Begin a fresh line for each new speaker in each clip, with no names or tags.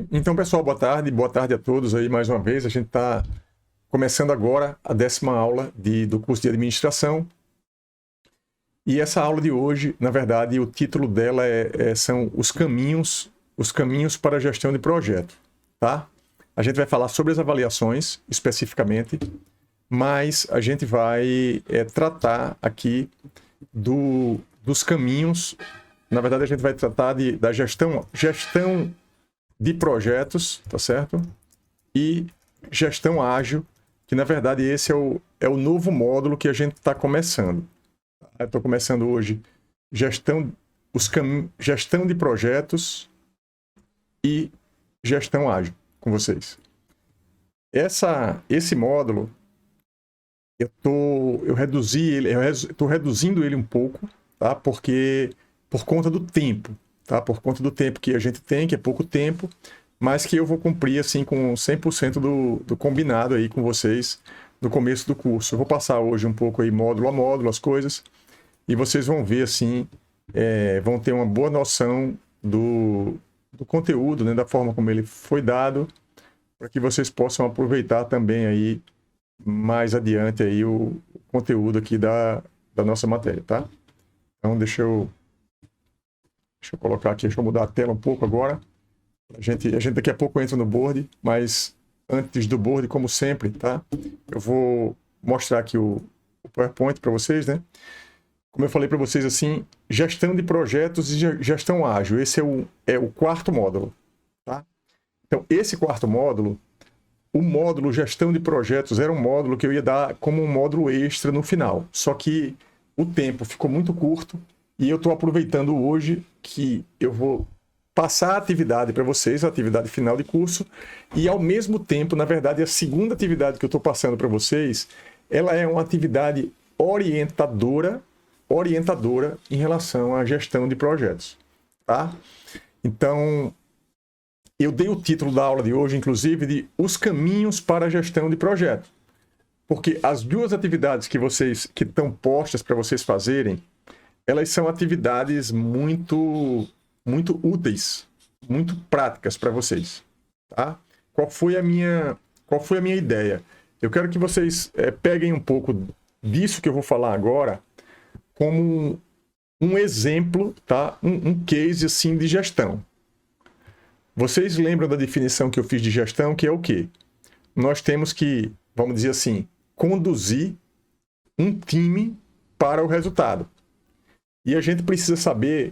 Então, pessoal, boa tarde a todos aí mais uma vez. A gente está começando agora a 10ª aula do curso de administração. E essa aula de hoje, na verdade, o título dela são os caminhos para a gestão de projeto, tá? A gente vai falar sobre as avaliações especificamente, mas a gente vai tratar aqui dos caminhos. Na verdade, a gente vai tratar da gestão de projetos, tá certo? E gestão ágil, que na verdade esse é o novo módulo que a gente está começando. Eu estou começando hoje gestão de projetos e gestão ágil com vocês. Esse módulo, eu estou reduzindo ele um pouco, tá? Porque por conta do tempo. Tá? Por conta do tempo que a gente tem, que é pouco tempo, mas que eu vou cumprir assim com 100% do combinado aí com vocês no começo do curso. Eu vou passar hoje um pouco aí módulo a módulo as coisas e vocês vão ver assim, vão ter uma boa noção do conteúdo, né, da forma como ele foi dado, para que vocês possam aproveitar também aí mais adiante aí o conteúdo aqui da nossa matéria, tá? Então deixa eu colocar aqui, deixa eu mudar a tela um pouco agora. A gente daqui a pouco entra no board, mas antes do board, como sempre, tá? Eu vou mostrar aqui o PowerPoint para vocês, né? Como eu falei para vocês, assim, gestão de projetos e gestão ágil. Esse é o quarto módulo, tá? Então, esse quarto módulo, o módulo gestão de projetos era um módulo que eu ia dar como um módulo extra no final. Só que o tempo ficou muito curto e eu estou aproveitando hoje que eu vou passar a atividade para vocês, a atividade final de curso, e ao mesmo tempo, na verdade, a segunda atividade que eu estou passando para vocês, ela é uma atividade orientadora em relação à gestão de projetos, tá? Então, eu dei o título da aula de hoje, inclusive, de Os Caminhos para a Gestão de Projeto, porque as duas atividades que estão postas para vocês fazerem, elas são atividades muito úteis, muito práticas para vocês, tá? Qual foi a minha ideia? Eu quero que vocês peguem um pouco disso que eu vou falar agora como um exemplo, tá? Um case assim de gestão. Vocês lembram da definição que eu fiz de gestão, que é o quê? Nós temos que, vamos dizer assim, conduzir um time para o resultado. E a gente precisa saber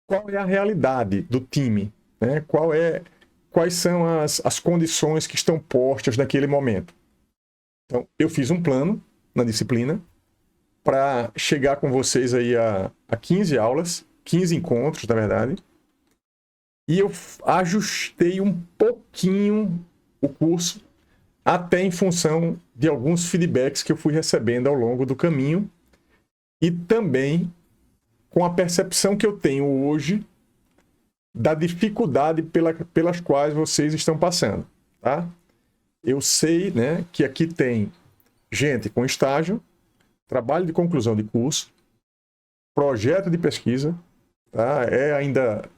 qual é a realidade do time, né? Quais são as condições que estão postas naquele momento. Então, eu fiz um plano na disciplina para chegar com vocês aí a 15 aulas, 15 encontros, na verdade, e eu ajustei um pouquinho o curso, até em função de alguns feedbacks que eu fui recebendo ao longo do caminho e também com a percepção que eu tenho hoje da dificuldade pelas quais vocês estão passando, tá? Eu sei, né, que aqui tem gente com estágio, trabalho de conclusão de curso, projeto de pesquisa, tá? Ainda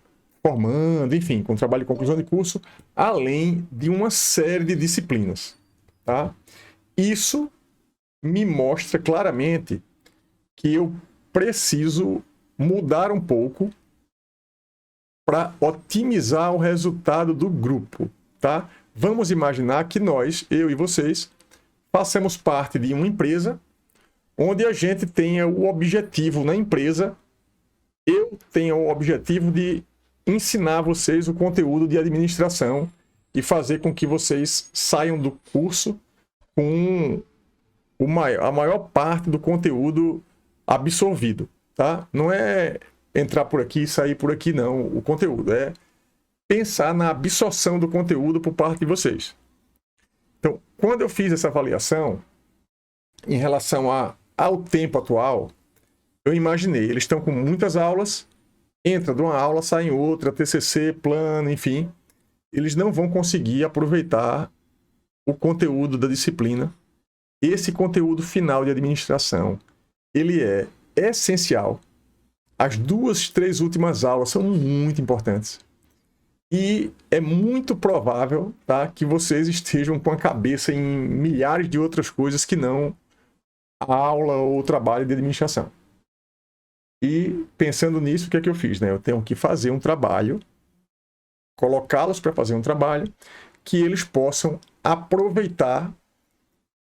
formando, enfim, com trabalho de conclusão de curso, além de uma série de disciplinas, tá? Isso me mostra claramente que eu preciso mudar um pouco para otimizar o resultado do grupo, tá? Vamos imaginar que nós, eu e vocês, façamos parte de uma empresa onde a gente tenha o objetivo na empresa, eu tenho o objetivo de ensinar vocês o conteúdo de administração e fazer com que vocês saiam do curso com a maior parte do conteúdo absorvido. Tá? Não é entrar por aqui e sair por aqui, não. O conteúdo é pensar na absorção do conteúdo por parte de vocês. Então, quando eu fiz essa avaliação, em relação ao tempo atual, eu imaginei, eles estão com muitas aulas, entra de uma aula, sai em outra, TCC, plano, enfim, eles não vão conseguir aproveitar o conteúdo da disciplina. Esse conteúdo final de administração, ele é essencial. As 2, 3 últimas aulas são muito importantes. E é muito provável, tá, que vocês estejam com a cabeça em milhares de outras coisas que não a aula ou o trabalho de administração. E pensando nisso, o que é que eu fiz? Né? Eu tenho que fazer um trabalho, colocá-los para fazer um trabalho que eles possam aproveitar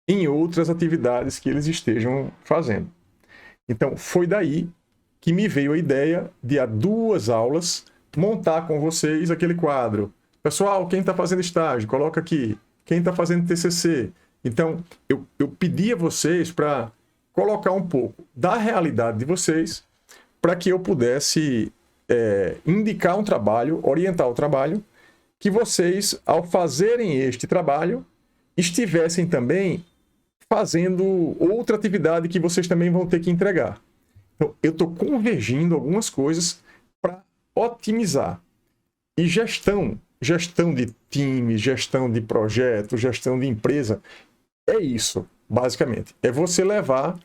em outras atividades que eles estejam fazendo. Então, foi daí que me veio a ideia de, há 2 aulas, montar com vocês aquele quadro. Pessoal, quem está fazendo estágio, coloca aqui. Quem está fazendo TCC. Então, eu pedi a vocês para colocar um pouco da realidade de vocês para que eu pudesse indicar um trabalho, orientar o trabalho, que vocês, ao fazerem este trabalho, estivessem também fazendo outra atividade que vocês também vão ter que entregar. Então, eu estou convergindo algumas coisas para otimizar. E gestão de time, gestão de projeto, gestão de empresa, é isso, basicamente. É você levar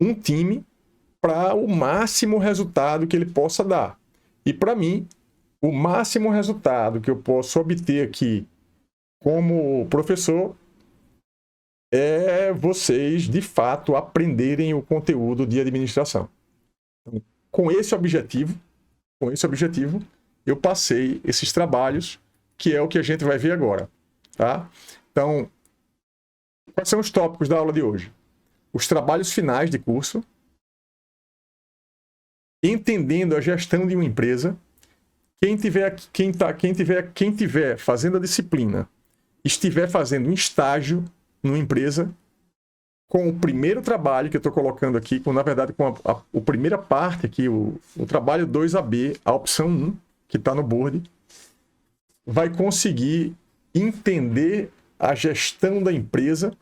um time para o máximo resultado que ele possa dar. E para mim, o máximo resultado que eu posso obter aqui como professor é vocês, de fato, aprenderem o conteúdo de administração. Então, com esse objetivo, eu passei esses trabalhos, que é o que a gente vai ver agora. Tá? Então, quais são os tópicos da aula de hoje? Os trabalhos finais de curso, entendendo a gestão de uma empresa. Quem tiver fazendo a disciplina, estiver fazendo um estágio numa empresa, com o primeiro trabalho que eu estou colocando aqui, na verdade, com a primeira parte aqui, o trabalho 2AB, a opção 1, que está no board, vai conseguir entender a gestão da empresa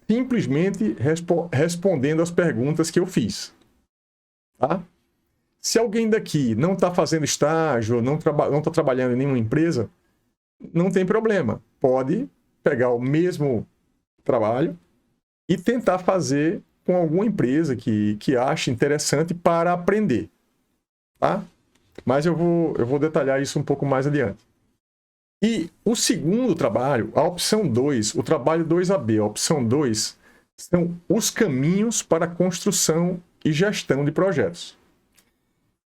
simplesmente respondendo as perguntas que eu fiz. Tá? Se alguém daqui não está fazendo estágio, não está trabalhando em nenhuma empresa, não tem problema. Pode pegar o mesmo trabalho e tentar fazer com alguma empresa que ache interessante para aprender. Tá? Mas eu vou detalhar isso um pouco mais adiante. E o segundo trabalho, a opção 2, o trabalho 2AB, a opção 2, são os caminhos para a construção e gestão de projetos.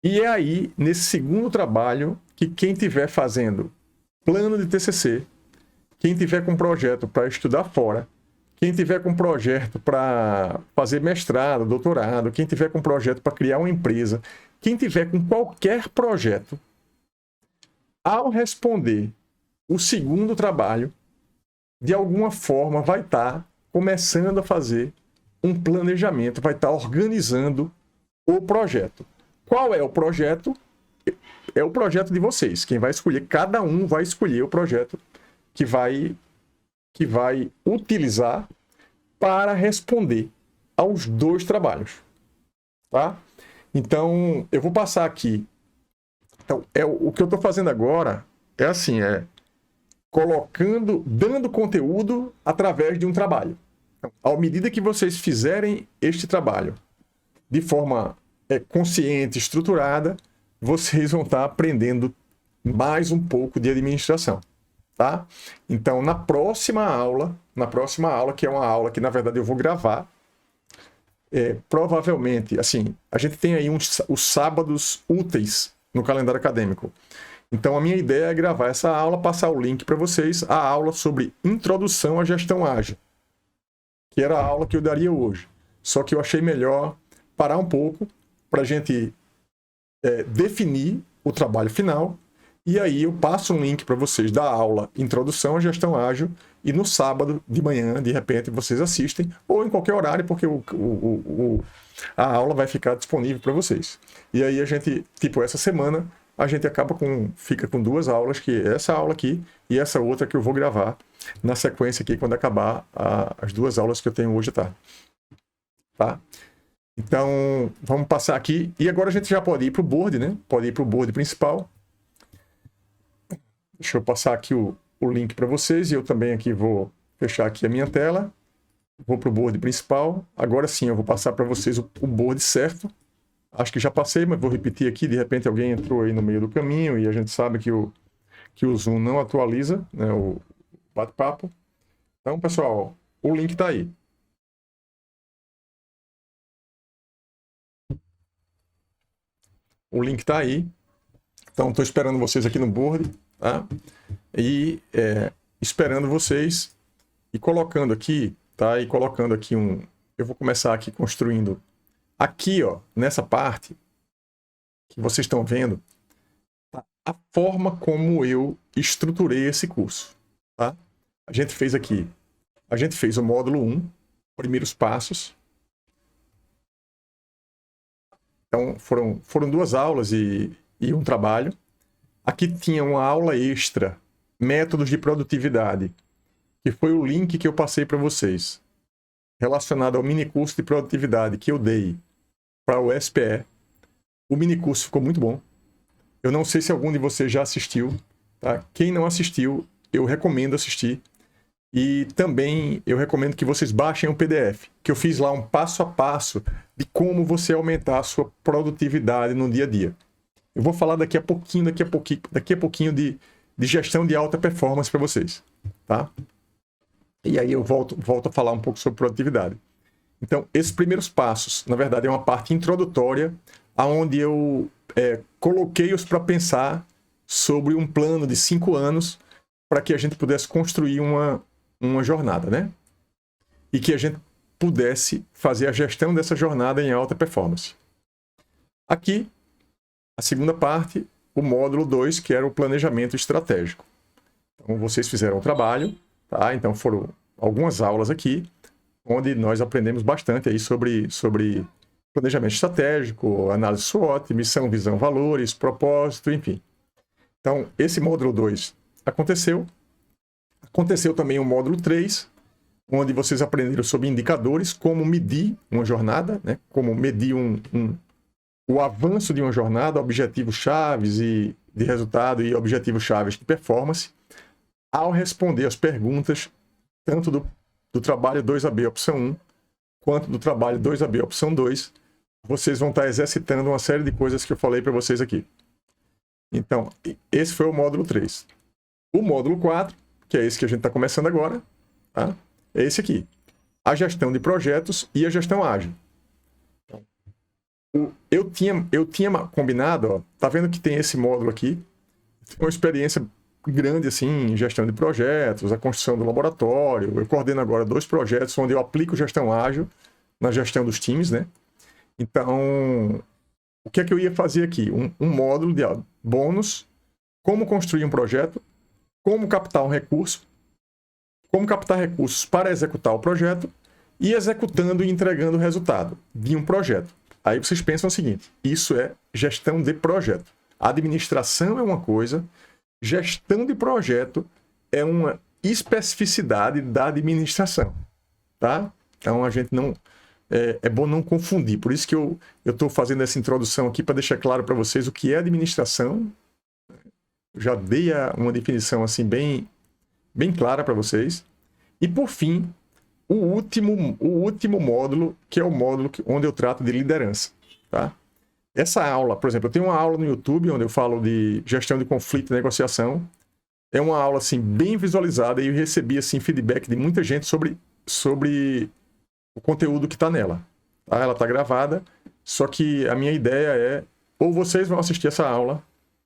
E é aí, nesse segundo trabalho, que quem estiver fazendo plano de TCC, quem tiver com projeto para estudar fora, quem tiver com projeto para fazer mestrado, doutorado, quem tiver com projeto para criar uma empresa, quem tiver com qualquer projeto, ao responder o segundo trabalho, de alguma forma vai estar começando a fazer um planejamento, vai estar organizando o projeto. Qual é o projeto? É o projeto de vocês. Quem vai escolher, cada um vai escolher o projeto que vai utilizar para responder aos 2 trabalhos. Tá? Então, eu vou passar aqui. Então, o que eu estou fazendo agora é assim, dando conteúdo através de um trabalho. Então, à medida que vocês fizerem este trabalho de forma consciente, estruturada, vocês vão estar aprendendo mais um pouco de administração. Tá? Então, na próxima aula, que é uma aula que, na verdade, eu vou gravar, provavelmente, assim, a gente tem aí os sábados úteis no calendário acadêmico. Então, a minha ideia é gravar essa aula, passar o link para vocês, a aula sobre Introdução à Gestão Ágil, que era a aula que eu daria hoje. Só que eu achei melhor parar um pouco para a gente definir o trabalho final, e aí eu passo um link para vocês da aula Introdução à Gestão Ágil, e no sábado de manhã, de repente, vocês assistem, ou em qualquer horário, porque a aula vai ficar disponível para vocês. E aí a gente, essa semana, a gente fica com 2 aulas, que é essa aula aqui e essa outra que eu vou gravar na sequência aqui, quando acabar as 2 aulas que eu tenho hoje à tarde. Tá? Então, vamos passar aqui. E agora a gente já pode ir para o board, né? Pode ir para o board principal. Deixa eu passar aqui o link para vocês. E eu também aqui vou fechar aqui a minha tela. Vou para o board principal. Agora sim, eu vou passar para vocês o board certo. Acho que já passei, mas vou repetir aqui. De repente alguém entrou aí no meio do caminho e a gente sabe que o Zoom não atualiza, né, o bate-papo. Então, pessoal, o link está aí. O link está aí. Então, estou esperando vocês aqui no board, tá? E esperando vocês e colocando aqui, tá? E colocando aqui eu vou começar aqui construindo. Aqui, ó, nessa parte que vocês estão vendo, tá? A forma como eu estruturei esse curso, tá? A gente fez aqui, a gente fez o módulo 1, primeiros passos. Então, foram 2 aulas e um trabalho. Aqui tinha uma aula extra, métodos de produtividade, que foi o link que eu passei para vocês, relacionado ao mini curso de produtividade que eu dei para o SPE. O mini curso ficou muito bom. Eu não sei se algum de vocês já assistiu, tá? Quem não assistiu, eu recomendo assistir. E também eu recomendo que vocês baixem o PDF, que eu fiz lá um passo a passo de como você aumentar a sua produtividade no dia a dia. Eu vou falar daqui a pouquinho de gestão de alta performance para vocês, tá? E aí eu volto a falar um pouco sobre produtividade. Então, esses primeiros passos, na verdade, é uma parte introdutória, onde eu coloquei-os para pensar sobre um plano de 5 anos para que a gente pudesse construir uma jornada, né? E que a gente pudesse fazer a gestão dessa jornada em alta performance. Aqui, a segunda parte, o módulo 2, que era o planejamento estratégico. Então, vocês fizeram o trabalho, tá? Então, foram algumas aulas aqui, onde nós aprendemos bastante aí sobre planejamento estratégico, análise SWOT, missão, visão, valores, propósito, enfim. Então, esse módulo 2 aconteceu. Aconteceu também o módulo 3, onde vocês aprenderam sobre indicadores, como medir uma jornada, né? Como medir o avanço de uma jornada, objetivos chaves de resultado e objetivos chaves de performance, ao responder as perguntas tanto do trabalho 2AB opção 1, quanto do trabalho 2AB opção 2, vocês vão estar exercitando uma série de coisas que eu falei para vocês aqui. Então, esse foi o módulo 3. O módulo 4, que é esse que a gente está começando agora, tá? É esse aqui. A gestão de projetos e a gestão ágil. Eu tinha combinado, ó, tá vendo que tem esse módulo aqui, uma experiência grande assim em gestão de projetos, a construção do laboratório. Eu coordeno agora 2 projetos onde eu aplico gestão ágil na gestão dos times, né? Então, o que é que eu ia fazer aqui? Um módulo de bônus, como construir um projeto, como captar um recurso, como captar recursos para executar o projeto e executando e entregando o resultado de um projeto. Aí vocês pensam o seguinte, isso é gestão de projeto. A administração é uma coisa, gestão de projeto é uma especificidade da administração, tá? Então a gente não... É bom não confundir, por isso que eu estou fazendo essa introdução aqui para deixar claro para vocês o que é administração. Eu já dei uma definição assim bem clara para vocês. E por fim, o último módulo, que é o módulo onde eu trato de liderança, tá? Essa aula, por exemplo, eu tenho uma aula no YouTube onde eu falo de gestão de conflito e negociação. É uma aula assim bem visualizada e eu recebi assim feedback de muita gente sobre o conteúdo que está nela. Tá? Ela está gravada, só que a minha ideia é, ou vocês vão assistir essa aula,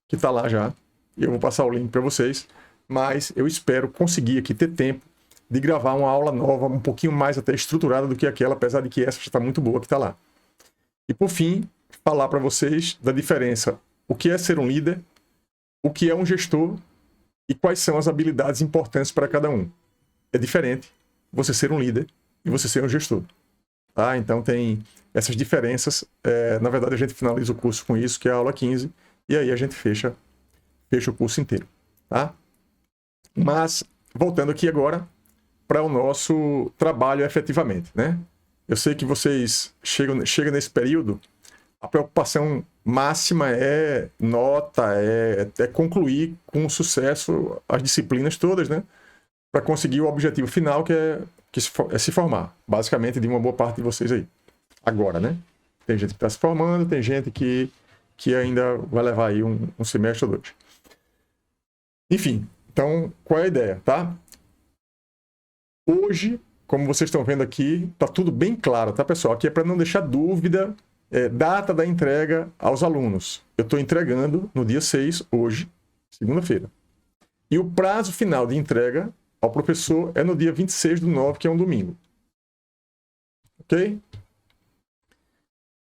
que está lá já, e eu vou passar o link para vocês, mas eu espero conseguir aqui ter tempo de gravar uma aula nova, um pouquinho mais até estruturada do que aquela, apesar de que essa já está muito boa que está lá. E por fim, falar para vocês da diferença, o que é ser um líder, o que é um gestor e quais são as habilidades importantes para cada um. É diferente você ser um líder e você ser um gestor. Tá? Então tem essas diferenças. Na verdade, a gente finaliza o curso com isso, que é a aula 15, e aí a gente fecha o curso inteiro. Tá? Mas, voltando aqui agora para o nosso trabalho efetivamente, né? Eu sei que vocês chegam nesse período, a preocupação máxima é nota, é concluir com sucesso as disciplinas todas, né? Para conseguir o objetivo final, que é se formar, basicamente, de uma boa parte de vocês aí. Agora, né? Tem gente que está se formando, tem gente que ainda vai levar aí um semestre ou dois. Enfim, então, qual é a ideia, tá? Hoje, como vocês estão vendo aqui, tá tudo bem claro, tá, pessoal? Aqui é para não deixar dúvida, data da entrega aos alunos. Eu estou entregando no dia 6, hoje, segunda-feira. E o prazo final de entrega ao professor é no dia 26/9, que é um domingo. Ok?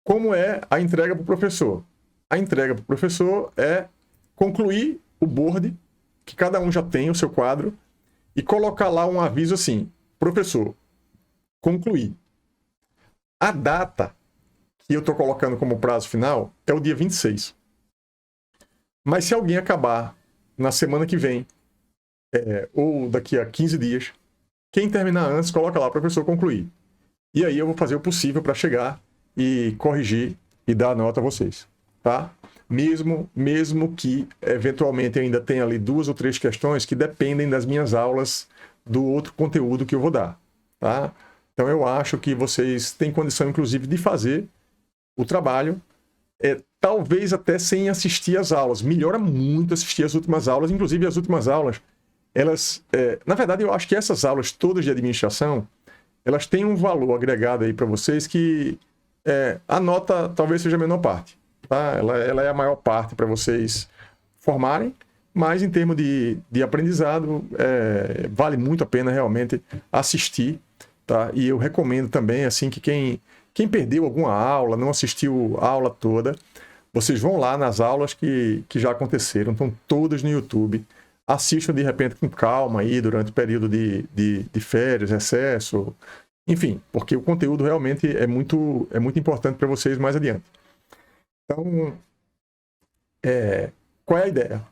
Como é a entrega para o professor? A entrega para o professor é concluir o board, que cada um já tem o seu quadro, e colocar lá um aviso assim: professor, concluí. A data que eu estou colocando como prazo final é o dia 26. Mas se alguém acabar na semana que vem, ou daqui a 15 dias, quem terminar antes, coloca lá, professor, concluir. E aí eu vou fazer o possível para chegar e corrigir e dar a nota a vocês, tá? Mesmo que eventualmente ainda tenha ali 2 ou 3 questões que dependem das minhas aulas do outro conteúdo que eu vou dar, tá? Então eu acho que vocês têm condição, inclusive, de fazer o trabalho, talvez até sem assistir às aulas. Melhora muito assistir às últimas aulas, inclusive as últimas aulas, elas... na verdade, eu acho que essas aulas todas de administração, elas têm um valor agregado aí para vocês que a nota talvez seja a menor parte. Tá? Ela é a maior parte para vocês formarem, mas em termos de aprendizado, vale muito a pena realmente assistir. Tá? E eu recomendo também assim, que quem perdeu alguma aula, não assistiu a aula toda, vocês vão lá nas aulas que já aconteceram, estão todas no YouTube. Assistam de repente com calma aí durante o período de férias, recesso, enfim, porque o conteúdo realmente é muito importante para vocês mais adiante. Então, qual é a ideia?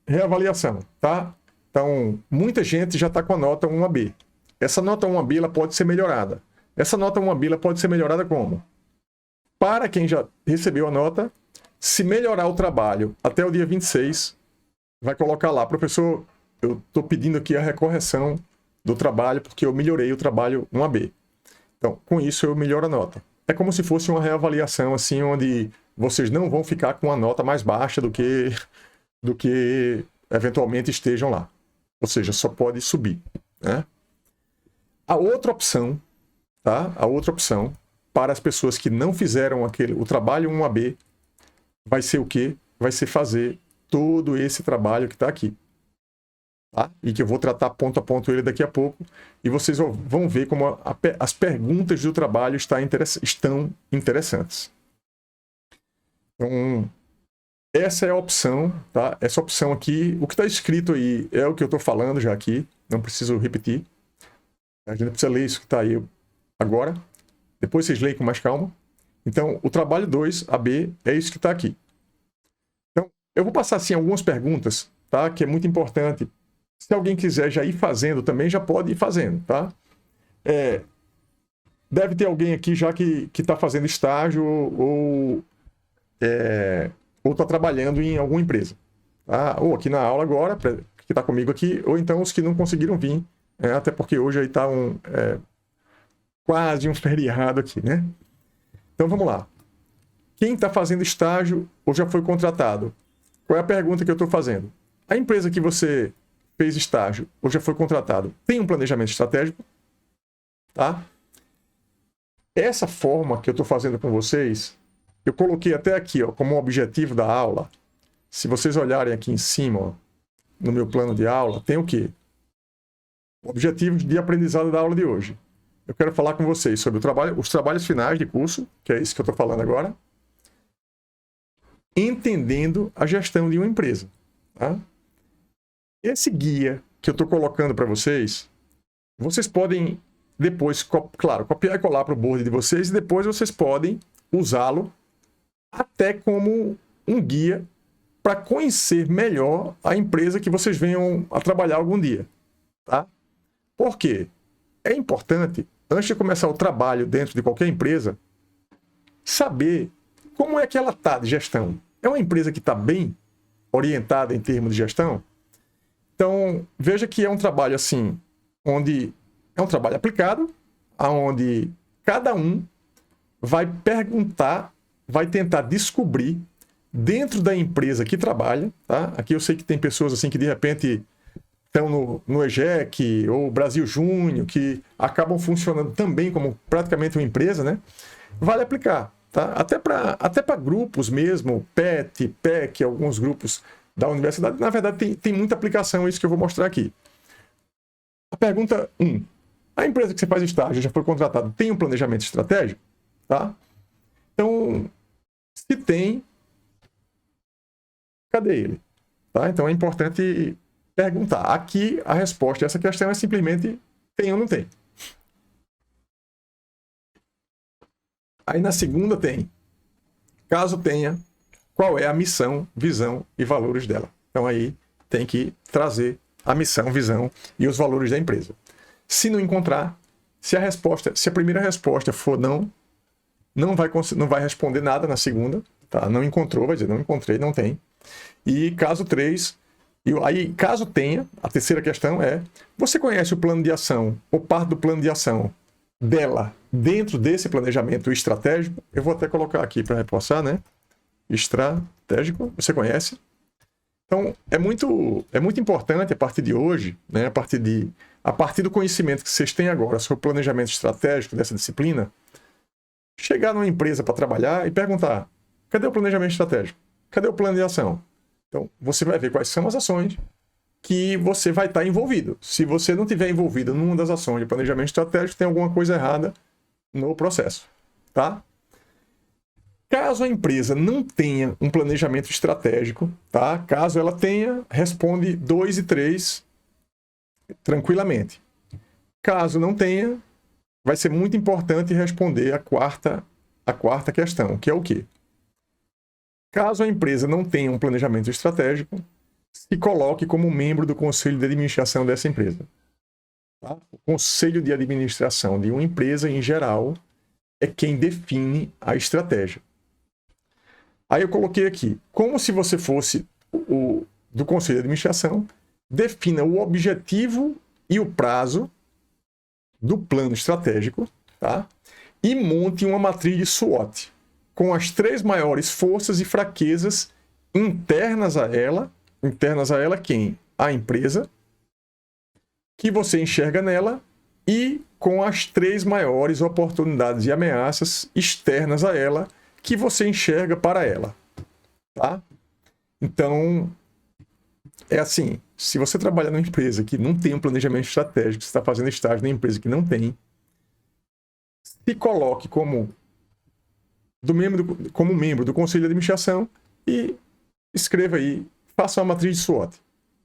Reavaliação, tá? Então, muita gente já está com a nota 1AB. Essa nota 1AB ela pode ser melhorada. Essa nota 1AB ela pode ser melhorada como? Para quem já recebeu a nota, se melhorar o trabalho até o dia 26, vai colocar lá, professor, eu estou pedindo aqui a recorreção do trabalho porque eu melhorei o trabalho 1AB. Então, com isso eu melhoro a nota. É como se fosse uma reavaliação, assim, onde vocês não vão ficar com uma nota mais baixa do que eventualmente estejam lá. Ou seja, só pode subir, né? A outra opção, tá? A outra opção para as pessoas que não fizeram o trabalho 1AB vai ser o quê? Vai ser fazer todo esse trabalho que está aqui. Tá? E que eu vou tratar ponto a ponto ele daqui a pouco. E vocês vão ver como as perguntas do trabalho estão interessantes. Então, essa é a opção, tá? Essa opção aqui, o que está escrito aí é o que eu estou falando já aqui, não preciso repetir. A gente precisa ler isso que está aí agora. Depois vocês leem com mais calma. Então, o trabalho 2AB é isso que está aqui. Então, eu vou passar assim algumas perguntas, tá? Que é muito importante. Se alguém quiser já ir fazendo também, já pode ir fazendo, tá? Deve ter alguém aqui já que está fazendo estágio ou está trabalhando em alguma empresa. Tá? Ou aqui na aula agora, que está comigo aqui, ou então os que não conseguiram vir, até porque hoje aí está quase um feriado aqui, né? Então vamos lá. Quem está fazendo estágio ou já foi contratado? Qual é a pergunta que eu estou fazendo? A empresa que você fez estágio ou já foi contratado tem um planejamento estratégico? Tá? Essa forma que eu estou fazendo com vocês, eu coloquei até aqui como um objetivo da aula. Se vocês olharem aqui em cima, no meu plano de aula, tem o quê? Objetivos de aprendizado da aula de hoje. Eu quero falar com vocês sobre os trabalhos finais de curso, que é isso que eu estou falando agora, entendendo a gestão de uma empresa. Tá? Esse guia que eu estou colocando para vocês, vocês podem depois, claro, copiar e colar para o board de vocês e depois vocês podem usá-lo até como um guia para conhecer melhor a empresa que vocês venham a trabalhar algum dia. Tá? Por quê? É importante, antes de começar o trabalho dentro de qualquer empresa, saber como é que ela está de gestão. É uma empresa que está bem orientada em termos de gestão? Então, veja que é um trabalho assim, onde é um trabalho aplicado, onde cada um vai perguntar, vai tentar descobrir dentro da empresa que trabalha, tá? Aqui eu sei que tem pessoas assim que de repente estão no EJEC ou Brasil Júnior, que acabam funcionando também como praticamente uma empresa, né? Vale aplicar, tá? Até para grupos mesmo, PET, PEC, alguns grupos da universidade, na verdade tem muita aplicação isso que eu vou mostrar aqui. A pergunta 1. A empresa que você faz estágio, já foi contratado, tem um planejamento estratégico? Tá? Então, se tem, cadê ele? Tá? Então é importante perguntar. Aqui a resposta a essa questão é simplesmente tem ou não tem. Aí na segunda tem, caso tenha, qual é a missão, visão e valores dela. Então aí tem que trazer a missão, visão e os valores da empresa. Se não encontrar, se a primeira resposta for não vai responder nada na segunda, tá? Não encontrou, vai dizer, não encontrei, não tem. E caso 3, aí caso tenha, a terceira questão é, você conhece o plano de ação, ou parte do plano de ação dela dentro desse planejamento estratégico? Eu vou até colocar aqui para reforçar, né? Estratégico, você conhece? Então, é muito importante a partir de hoje, né, a partir do conhecimento que vocês têm agora sobre o planejamento estratégico dessa disciplina, chegar numa empresa para trabalhar e perguntar, cadê o planejamento estratégico? Cadê o plano de ação? Então, você vai ver quais são as ações que você vai estar envolvido. Se você não estiver envolvido numa das ações de planejamento estratégico, tem alguma coisa errada no processo, tá? Caso a empresa não tenha um planejamento estratégico, tá? Caso ela tenha, responde 2 e 3 tranquilamente. Caso não tenha, vai ser muito importante responder a quarta questão, que é o quê? Caso a empresa não tenha um planejamento estratégico, se coloque como membro do conselho de administração dessa empresa. Tá? O conselho de administração de uma empresa, em geral, é quem define a estratégia. Aí eu coloquei aqui, como se você fosse do conselho de administração, defina o objetivo e o prazo do plano estratégico, tá? E monte uma matriz de SWOT, com as 3 maiores forças e fraquezas internas a ela quem? A empresa, que você enxerga nela, e com as 3 maiores oportunidades e ameaças externas a ela, que você enxerga para ela, tá? Então, é assim, se você trabalha numa empresa que não tem um planejamento estratégico, você está fazendo estágio numa empresa que não tem, se coloque como membro do conselho de administração e escreva aí, faça uma matriz de SWOT.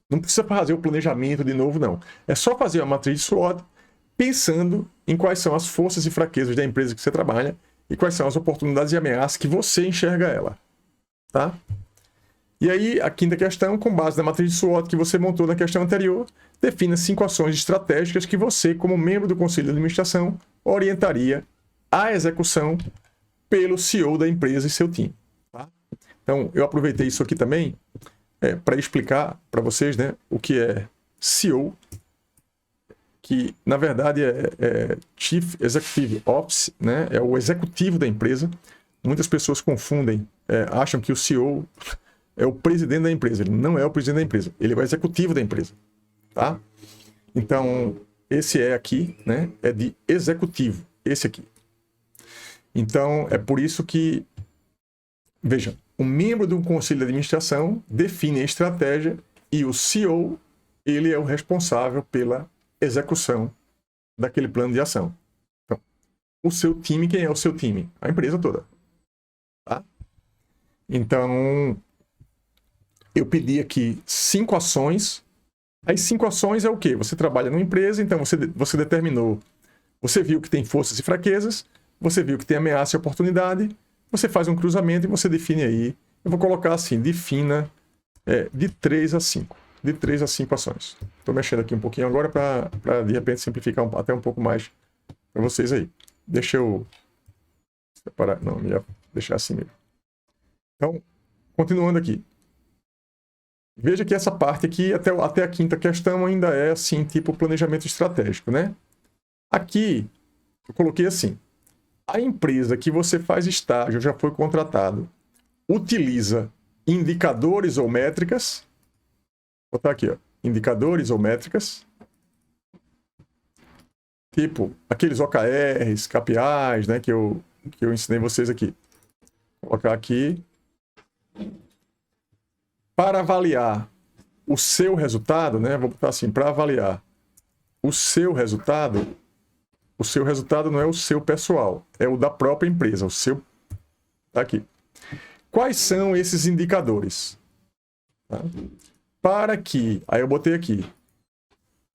Não precisa fazer o planejamento de novo, não. É só fazer uma matriz de SWOT pensando em quais são as forças e fraquezas da empresa que você trabalha e quais são as oportunidades e ameaças que você enxerga ela, tá? E aí, a quinta questão, com base na matriz de SWOT que você montou na questão anterior, defina 5 ações estratégicas que você, como membro do conselho de administração, orientaria a execução pelo CEO da empresa e seu time. Tá? Então, eu aproveitei isso aqui também para explicar para vocês, né, o que é CEO, que na verdade é Chief Executive Officer, né, é o executivo da empresa. Muitas pessoas confundem, acham que o CEO é o presidente da empresa. Ele não é o presidente da empresa, ele é o executivo da empresa. Tá? Então, esse aqui, né, é de executivo, esse aqui. Então, é por isso que, veja, o membro do conselho de administração define a estratégia e o CEO, ele é o responsável pela execução daquele plano de ação. Então, o seu time, quem é o seu time? A empresa toda. Tá? Então, eu pedi aqui 5 ações. As 5 ações é o quê? Você trabalha numa empresa, então você determinou, você viu que tem forças e fraquezas, você viu que tem ameaça e oportunidade, você faz um cruzamento e você define aí. Eu vou colocar assim, defina de 3 a 5. De 3 a 5 ações. Estou mexendo aqui um pouquinho agora para de repente simplificar até um pouco mais para vocês aí. Deixa eu separar. Não, melhor deixar assim mesmo. Então, continuando aqui. Veja que essa parte aqui, até a quinta questão, ainda é assim, tipo planejamento estratégico, né? Aqui, eu coloquei assim. A empresa que você faz estágio, já foi contratado, utiliza indicadores ou métricas. Vou botar aqui, ó, indicadores ou métricas. Tipo, aqueles OKRs, KPIs, né, que eu ensinei vocês aqui. Vou colocar aqui. Para avaliar o seu resultado, né, vou botar assim, para avaliar o seu resultado não é o seu pessoal, é o da própria empresa, o seu. Tá aqui. Quais são esses indicadores? Tá? Para que, aí eu botei aqui,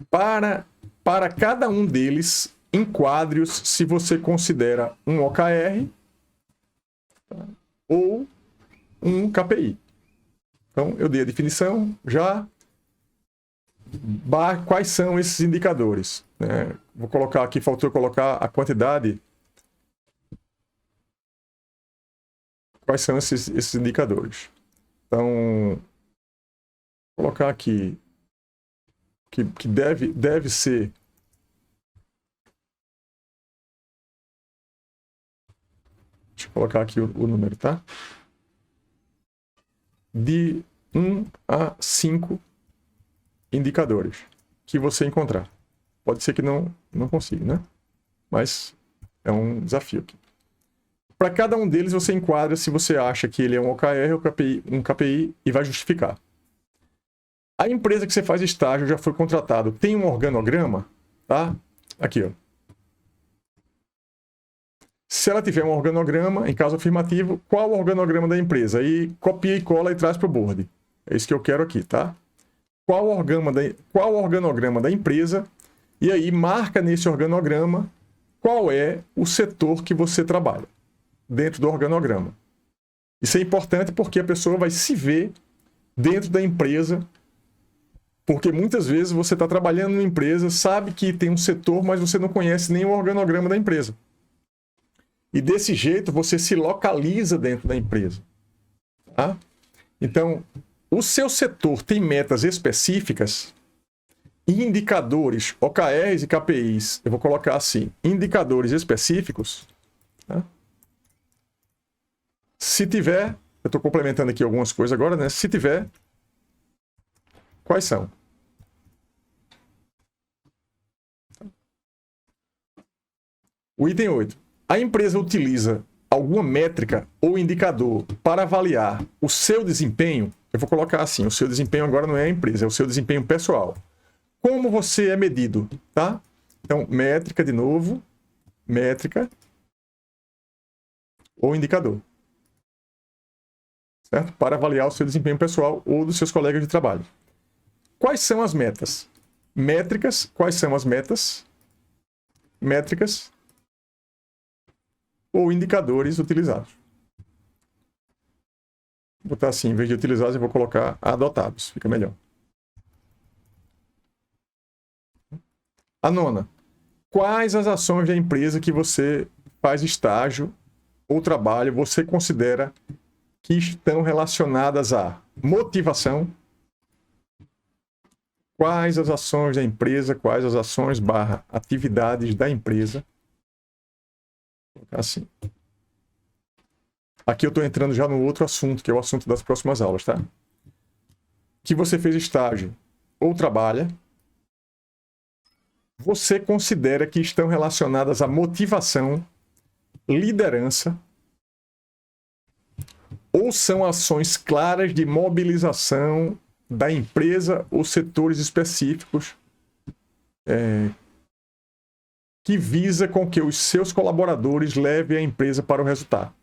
para cada um deles, enquadre-os se você considera um OKR, tá? Ou um KPI. Então, eu dei a definição já. Quais são esses indicadores? Vou colocar aqui, faltou colocar a quantidade. Quais são esses indicadores? Então, vou colocar aqui que deve ser. Deixa eu colocar aqui o número, tá? De 1 a 5 indicadores que você encontrar. Pode ser que não consiga, né? Mas é um desafio aqui. Para cada um deles, você enquadra se você acha que ele é um OKR ou um KPI e vai justificar. A empresa que você faz estágio já foi contratado, tem um organograma, tá? Aqui, ó. Se ela tiver um organograma, em caso afirmativo, qual o organograma da empresa? Aí copia e cola e traz para o board. É isso que eu quero aqui, tá? Qual o organograma da empresa? E aí marca nesse organograma qual é o setor que você trabalha dentro do organograma. Isso é importante porque a pessoa vai se ver dentro da empresa, porque muitas vezes você está trabalhando numa empresa, sabe que tem um setor, mas você não conhece nem o organograma da empresa. E desse jeito você se localiza dentro da empresa. Tá? Então, o seu setor tem metas específicas e indicadores, OKRs e KPIs. Eu vou colocar assim, indicadores específicos. Tá? Se tiver, eu estou complementando aqui algumas coisas agora, né? Se tiver, quais são? O item 8. A empresa utiliza alguma métrica ou indicador para avaliar o seu desempenho? Eu vou colocar assim, o seu desempenho agora não é a empresa, é o seu desempenho pessoal. Como você é medido, tá? Então, métrica de novo, métrica ou indicador. Certo? Para avaliar o seu desempenho pessoal ou dos seus colegas de trabalho. Quais são as metas? Métricas, quais são as metas? Métricas ou indicadores utilizados. Vou botar assim, em vez de utilizados, eu vou colocar adotados, fica melhor. A 9. Quais as ações da empresa que você faz estágio ou trabalho você considera que estão relacionadas à motivação? Quais as ações da empresa, quais as ações / atividades da empresa? Assim. Aqui eu estou entrando já no outro assunto, que é o assunto das próximas aulas, tá? Que você fez estágio ou trabalha, você considera que estão relacionadas à motivação, liderança, ou são ações claras de mobilização da empresa ou setores específicos que visa com que os seus colaboradores levem a empresa para o resultado.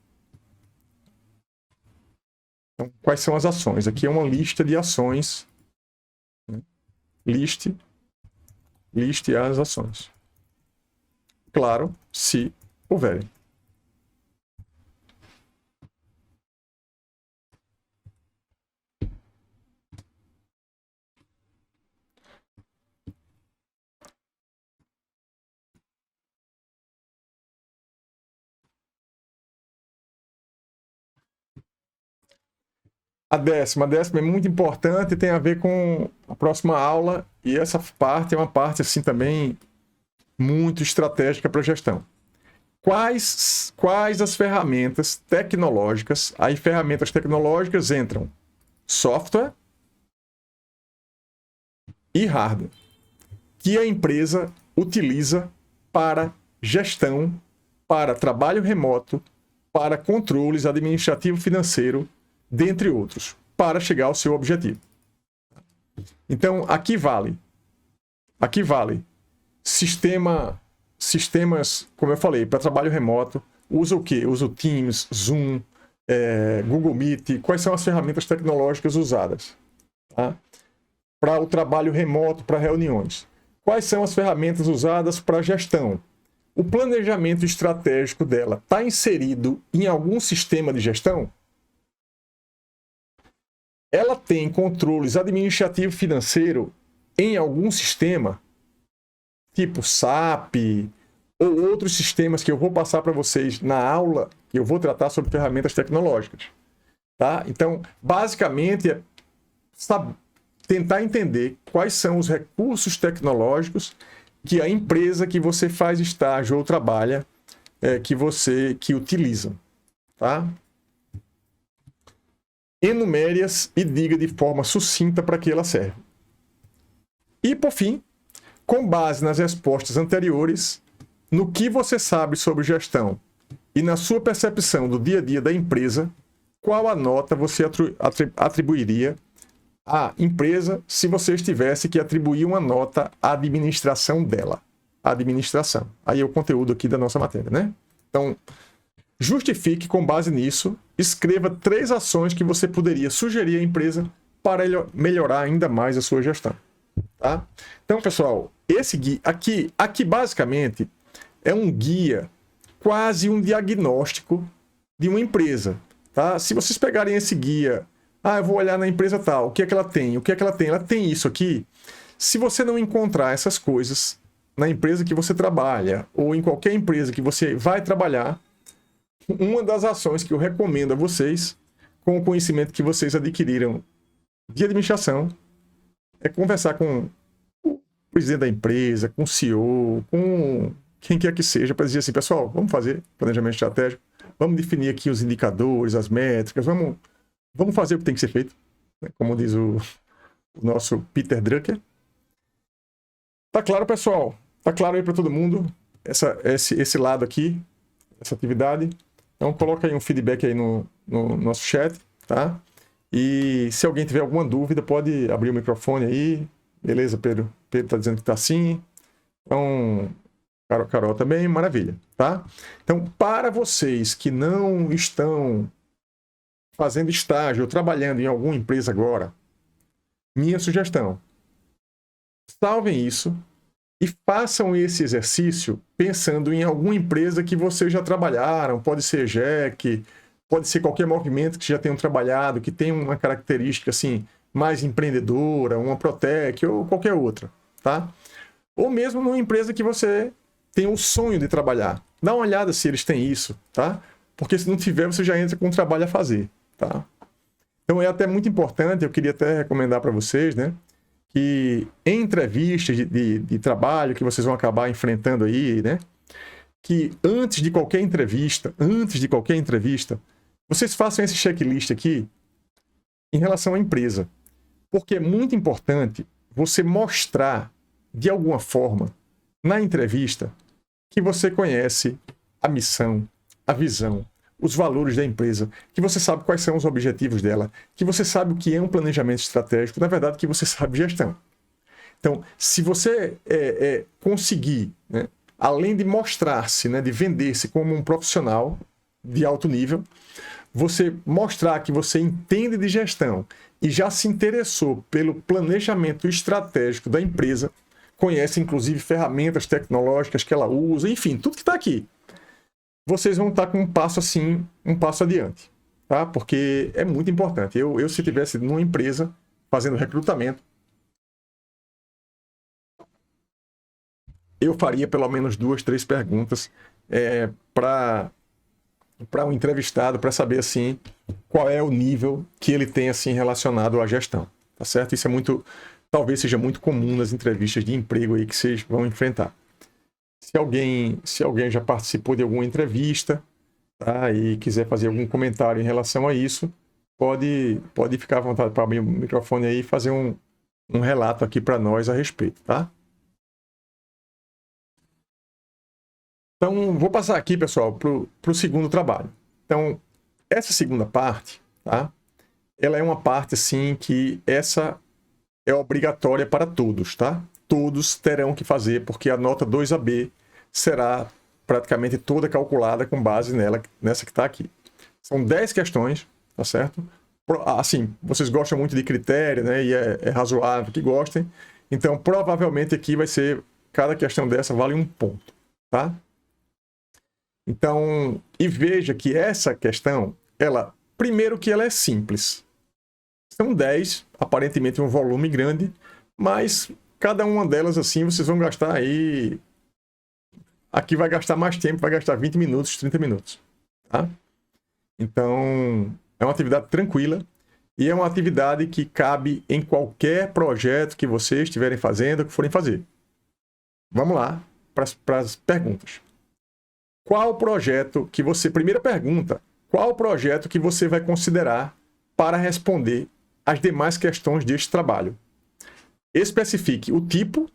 Então, quais são as ações? Aqui é uma lista de ações. Né? Liste as ações. Claro, se houverem. A décima é muito importante, tem a ver com a próxima aula, e essa parte é uma parte assim também muito estratégica para a gestão. Quais as ferramentas tecnológicas? Aí ferramentas tecnológicas entram software e hardware que a empresa utiliza para gestão, para trabalho remoto, para controles administrativo e financeiro, dentre outros, para chegar ao seu objetivo. Então, aqui vale sistemas, como eu falei, para trabalho remoto. Usa o quê? Usa o Teams, Zoom, Google Meet. Quais são as ferramentas tecnológicas usadas? Tá? Para o trabalho remoto, para reuniões. Quais são as ferramentas usadas para gestão? O planejamento estratégico dela está inserido em algum sistema de gestão? Ela tem controles administrativo e financeiro em algum sistema? Tipo SAP ou outros sistemas que eu vou passar para vocês na aula, que eu vou tratar sobre ferramentas tecnológicas. Tá? Então, basicamente, é tentar entender quais são os recursos tecnológicos que a empresa que você faz estágio ou trabalha, que utiliza. Tá? Enumere-as e diga de forma sucinta para que ela serve. E, por fim, com base nas respostas anteriores, no que você sabe sobre gestão e na sua percepção do dia a dia da empresa, qual a nota você atribuiria à empresa se você tivesse que atribuir uma nota à administração dela? Administração. Aí é o conteúdo aqui da nossa matéria, né? Então, justifique com base nisso, escreva 3 ações que você poderia sugerir à empresa para melhorar ainda mais a sua gestão. Tá? Então, pessoal, esse guia aqui basicamente é um guia, quase um diagnóstico de uma empresa. Tá? Se vocês pegarem esse guia, eu vou olhar na empresa tal, o que é que ela tem? O que é que ela tem? Ela tem isso aqui. Se você não encontrar essas coisas na empresa que você trabalha ou em qualquer empresa que você vai trabalhar, uma das ações que eu recomendo a vocês, com o conhecimento que vocês adquiriram de administração, é conversar com o presidente da empresa, com o CEO, com quem quer que seja, para dizer assim, pessoal, vamos fazer planejamento estratégico, vamos definir aqui os indicadores, as métricas, vamos fazer o que tem que ser feito, né? Como diz o nosso Peter Drucker. Tá claro, pessoal? Tá claro aí para todo mundo esse lado aqui, essa atividade? Então coloca aí um feedback aí no nosso chat, tá? E se alguém tiver alguma dúvida, pode abrir o microfone aí. Beleza, Pedro? Pedro está dizendo que está sim. Então, Carol também, maravilha, tá? Então, para vocês que não estão fazendo estágio ou trabalhando em alguma empresa agora, minha sugestão, salvem isso e façam esse exercício pensando em alguma empresa que vocês já trabalharam, pode ser JEC, pode ser qualquer movimento que já tenham trabalhado, que tem uma característica assim, mais empreendedora, uma Protec ou qualquer outra, tá? Ou mesmo numa empresa que você tem o sonho de trabalhar. Dá uma olhada se eles têm isso, tá? Porque se não tiver, você já entra com um trabalho a fazer, tá? Então é até muito importante, eu queria até recomendar para vocês, né? Que em entrevistas de trabalho que vocês vão acabar enfrentando aí, né? Que antes de qualquer entrevista, vocês façam esse checklist aqui em relação à empresa. Porque é muito importante você mostrar, de alguma forma, na entrevista, que você conhece a missão, a visão, os valores da empresa, que você sabe quais são os objetivos dela, que você sabe o que é um planejamento estratégico, na verdade, que você sabe gestão. Então, se você conseguir, né, além de mostrar-se, né, de vender-se como um profissional de alto nível, você mostrar que você entende de gestão e já se interessou pelo planejamento estratégico da empresa, conhece inclusive ferramentas tecnológicas que ela usa, enfim, tudo que está aqui, vocês vão estar com um passo assim, um passo adiante, tá? Porque é muito importante. Eu se tivesse numa empresa fazendo recrutamento, eu faria pelo menos 2, 3 perguntas para um entrevistado, para saber assim qual é o nível que ele tem assim relacionado à gestão, tá certo? Isso é muito, talvez seja muito comum nas entrevistas de emprego aí que vocês vão enfrentar. Se alguém já participou de alguma entrevista, tá, e quiser fazer algum comentário em relação a isso, pode ficar à vontade para abrir o microfone aí e fazer um relato aqui para nós a respeito, tá? Então, vou passar aqui, pessoal, para o segundo trabalho. Então, essa segunda parte, tá? Ela é uma parte, assim, que essa é obrigatória para todos, tá? Todos terão que fazer, porque a nota 2AB será praticamente toda calculada com base nessa que está aqui. São 10 questões, tá certo? Assim, vocês gostam muito de critério, né? E é razoável que gostem. Então, provavelmente aqui vai ser, cada questão dessa vale 1 ponto, tá? Então, e veja que essa questão, primeiro que ela é simples. São 10, aparentemente um volume grande, mas cada uma delas, assim, vocês vão gastar aí... Aqui vai gastar mais tempo, vai gastar 20 minutos, 30 minutos, tá? Então, é uma atividade tranquila e é uma atividade que cabe em qualquer projeto que vocês estiverem fazendo, que forem fazer. Vamos lá para as perguntas. Qual projeto que você... Primeira pergunta, qual projeto que você vai considerar para responder as demais questões deste trabalho? Especifique o tipo,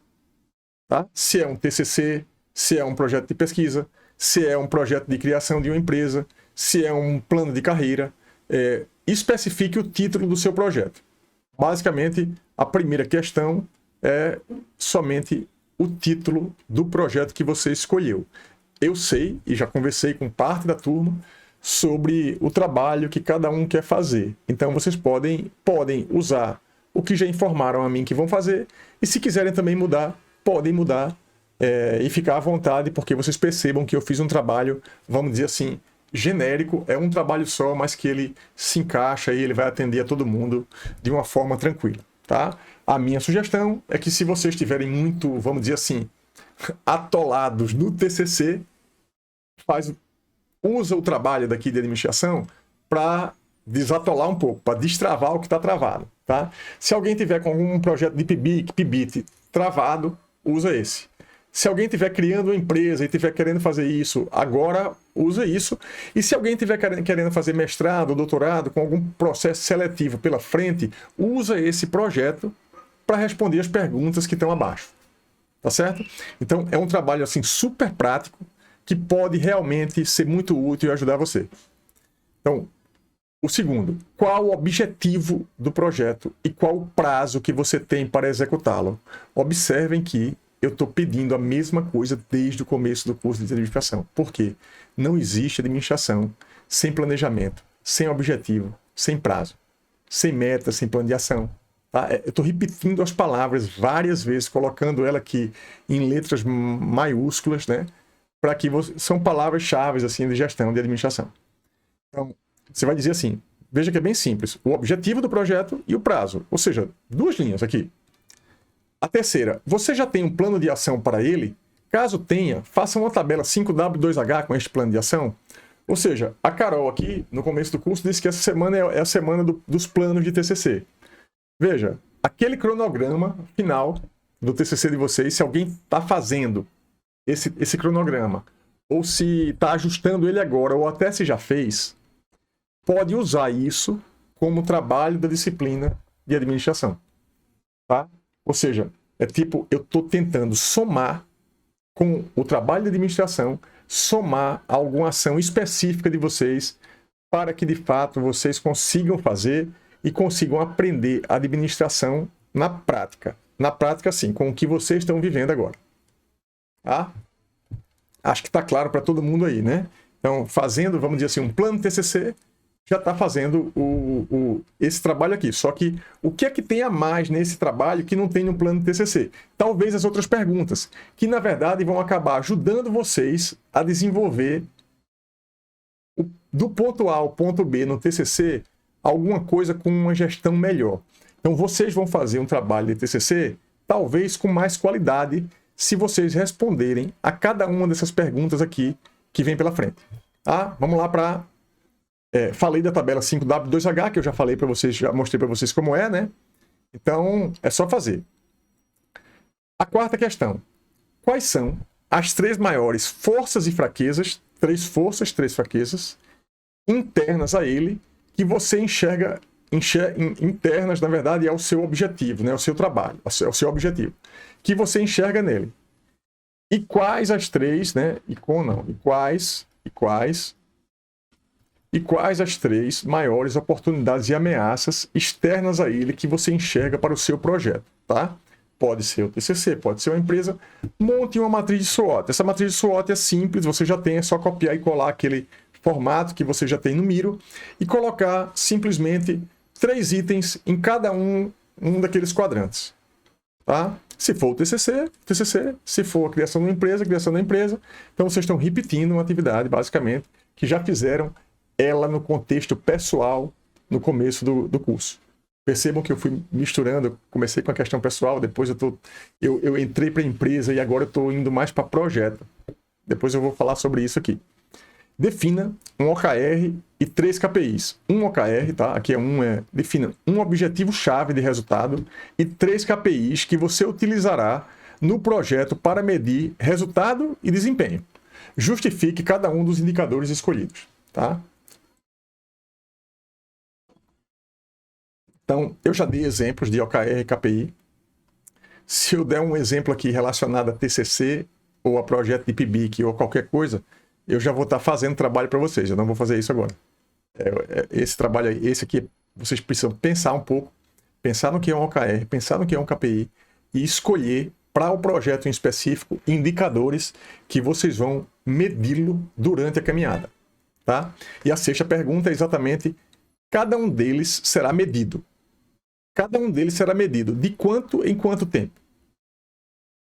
tá? Se é um TCC, se é um projeto de pesquisa, se é um projeto de criação de uma empresa, se é um plano de carreira. Especifique o título do seu projeto. Basicamente, a primeira questão é somente o título do projeto que você escolheu. Eu sei, e já conversei com parte da turma, sobre o trabalho que cada um quer fazer. Então, vocês podem usar o que já informaram a mim que vão fazer, e se quiserem também mudar, podem mudar, e ficar à vontade, porque vocês percebam que eu fiz um trabalho, vamos dizer assim, genérico, é um trabalho só, mas que ele se encaixa e ele vai atender a todo mundo de uma forma tranquila, tá? A minha sugestão é que se vocês estiverem muito, vamos dizer assim, atolados no TCC, usa o trabalho daqui de administração para desatolar um pouco, para destravar o que está travado, tá? Se alguém tiver com algum projeto de PIBIT travado, usa esse. Se alguém estiver criando uma empresa e estiver querendo fazer isso, agora usa isso. E se alguém estiver querendo fazer mestrado, doutorado, com algum processo seletivo pela frente, usa esse projeto para responder as perguntas que estão abaixo. Tá certo? Então, é um trabalho assim super prático que pode realmente ser muito útil e ajudar você. Então, o segundo, qual o objetivo do projeto e qual o prazo que você tem para executá-lo? Observem que eu estou pedindo a mesma coisa desde o começo do curso de administração. Por quê? Não existe administração sem planejamento, sem objetivo, sem prazo, sem meta, sem plano de ação. Tá? Eu estou repetindo as palavras várias vezes, colocando ela aqui em letras maiúsculas, né? Para que são palavras-chave assim, de gestão, de administração. Então, você vai dizer assim, veja que é bem simples, o objetivo do projeto e o prazo, ou seja, 2 linhas aqui. A terceira, você já tem um plano de ação para ele? Caso tenha, faça uma tabela 5W2H com este plano de ação. Ou seja, a Carol aqui, no começo do curso, disse que essa semana é a semana dos planos de TCC. Veja, aquele cronograma final do TCC de vocês, se alguém está fazendo esse cronograma, ou se está ajustando ele agora, ou até se já fez, pode usar isso como trabalho da disciplina de administração. Tá? Ou seja, é tipo, eu estou tentando somar com o trabalho de administração, somar alguma ação específica de vocês para que, de fato, vocês consigam fazer e consigam aprender a administração na prática. Na prática, sim, com o que vocês estão vivendo agora. Tá? Acho que está claro para todo mundo aí, né? Então, fazendo, vamos dizer assim, um plano TCC, já está fazendo esse trabalho aqui. Só que o que é que tem a mais nesse trabalho que não tem no plano TCC? Talvez as outras perguntas, que na verdade vão acabar ajudando vocês a desenvolver do ponto A ao ponto B no TCC alguma coisa com uma gestão melhor. Então vocês vão fazer um trabalho de TCC talvez com mais qualidade se vocês responderem a cada uma dessas perguntas aqui que vem pela frente. Tá? Vamos lá para... falei da tabela 5W2H, que eu já falei para vocês, já mostrei para vocês como é, né? Então, é só fazer. A quarta questão. Quais são as 3 maiores forças e fraquezas, 3 forças, 3 fraquezas, internas a ele, que você enxerga internas, na verdade, ao seu objetivo, né? Ao seu trabalho, ao seu objetivo, que você enxerga nele. E quais as 3, né? E quais as 3 maiores oportunidades e ameaças externas a ele que você enxerga para o seu projeto, tá? Pode ser o TCC, pode ser uma empresa. Monte uma matriz de SWOT. Essa matriz de SWOT é simples, você já tem, é só copiar e colar aquele formato que você já tem no Miro e colocar simplesmente 3 itens em cada um daqueles quadrantes, tá? Se for o TCC, TCC. Se for a criação da empresa, criação da empresa. Então vocês estão repetindo uma atividade, basicamente, que já fizeram ela no contexto pessoal no começo do curso. Percebam que eu fui misturando, comecei com a questão pessoal, depois eu entrei para a empresa e agora eu estou indo mais para projeto. Depois eu vou falar sobre isso aqui. Defina um OKR e 3 KPIs. Um OKR, tá? Aqui defina um objetivo-chave de resultado e 3 KPIs que você utilizará no projeto para medir resultado e desempenho. Justifique cada um dos indicadores escolhidos, tá? Então, eu já dei exemplos de OKR e KPI. Se eu der um exemplo aqui relacionado a TCC ou a projeto de PIBIC ou qualquer coisa, eu já vou estar fazendo trabalho para vocês. Eu não vou fazer isso agora. Esse trabalho aí, esse aqui, vocês precisam pensar um pouco, pensar no que é um OKR, pensar no que é um KPI e escolher para o projeto em específico indicadores que vocês vão medi-lo durante a caminhada, tá? E a 6ª pergunta é exatamente, cada um deles será medido. Cada um deles será medido. De quanto em quanto tempo?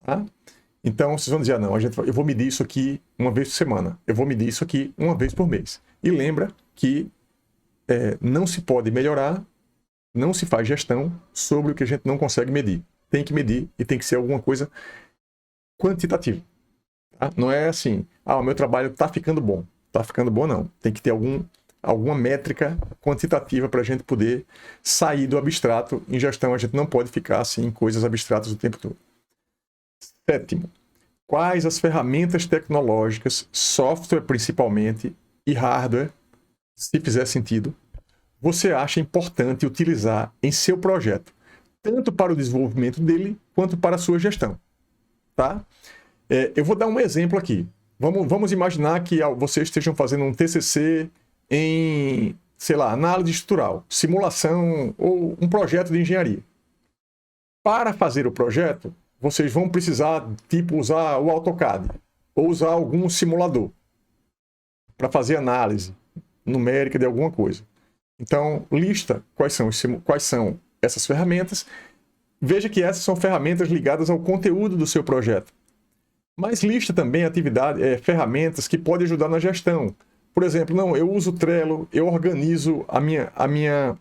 Tá? Então, vocês vão dizer, não, eu vou medir isso aqui uma vez por semana. Eu vou medir isso aqui uma vez por mês. E lembra que não se pode melhorar, não se faz gestão sobre o que a gente não consegue medir. Tem que medir e tem que ser alguma coisa quantitativa. Tá? Não é assim, o meu trabalho está ficando bom. Está ficando bom, não. Tem que ter alguma métrica quantitativa para a gente poder sair do abstrato. Em gestão, a gente não pode ficar assim em coisas abstratas o tempo todo. 7º, quais as ferramentas tecnológicas, software principalmente, e hardware, se fizer sentido, você acha importante utilizar em seu projeto, tanto para o desenvolvimento dele, quanto para a sua gestão, tá? Eu vou dar um exemplo aqui. Vamos imaginar que vocês estejam fazendo um TCC em, sei lá, análise estrutural, simulação ou um projeto de engenharia. Para fazer o projeto, vocês vão precisar, usar o AutoCAD ou usar algum simulador para fazer análise numérica de alguma coisa. Então, lista quais são essas ferramentas. Veja que essas são ferramentas ligadas ao conteúdo do seu projeto. Mas lista também ferramentas que podem ajudar na gestão. Por exemplo, eu uso o Trello, eu organizo a minha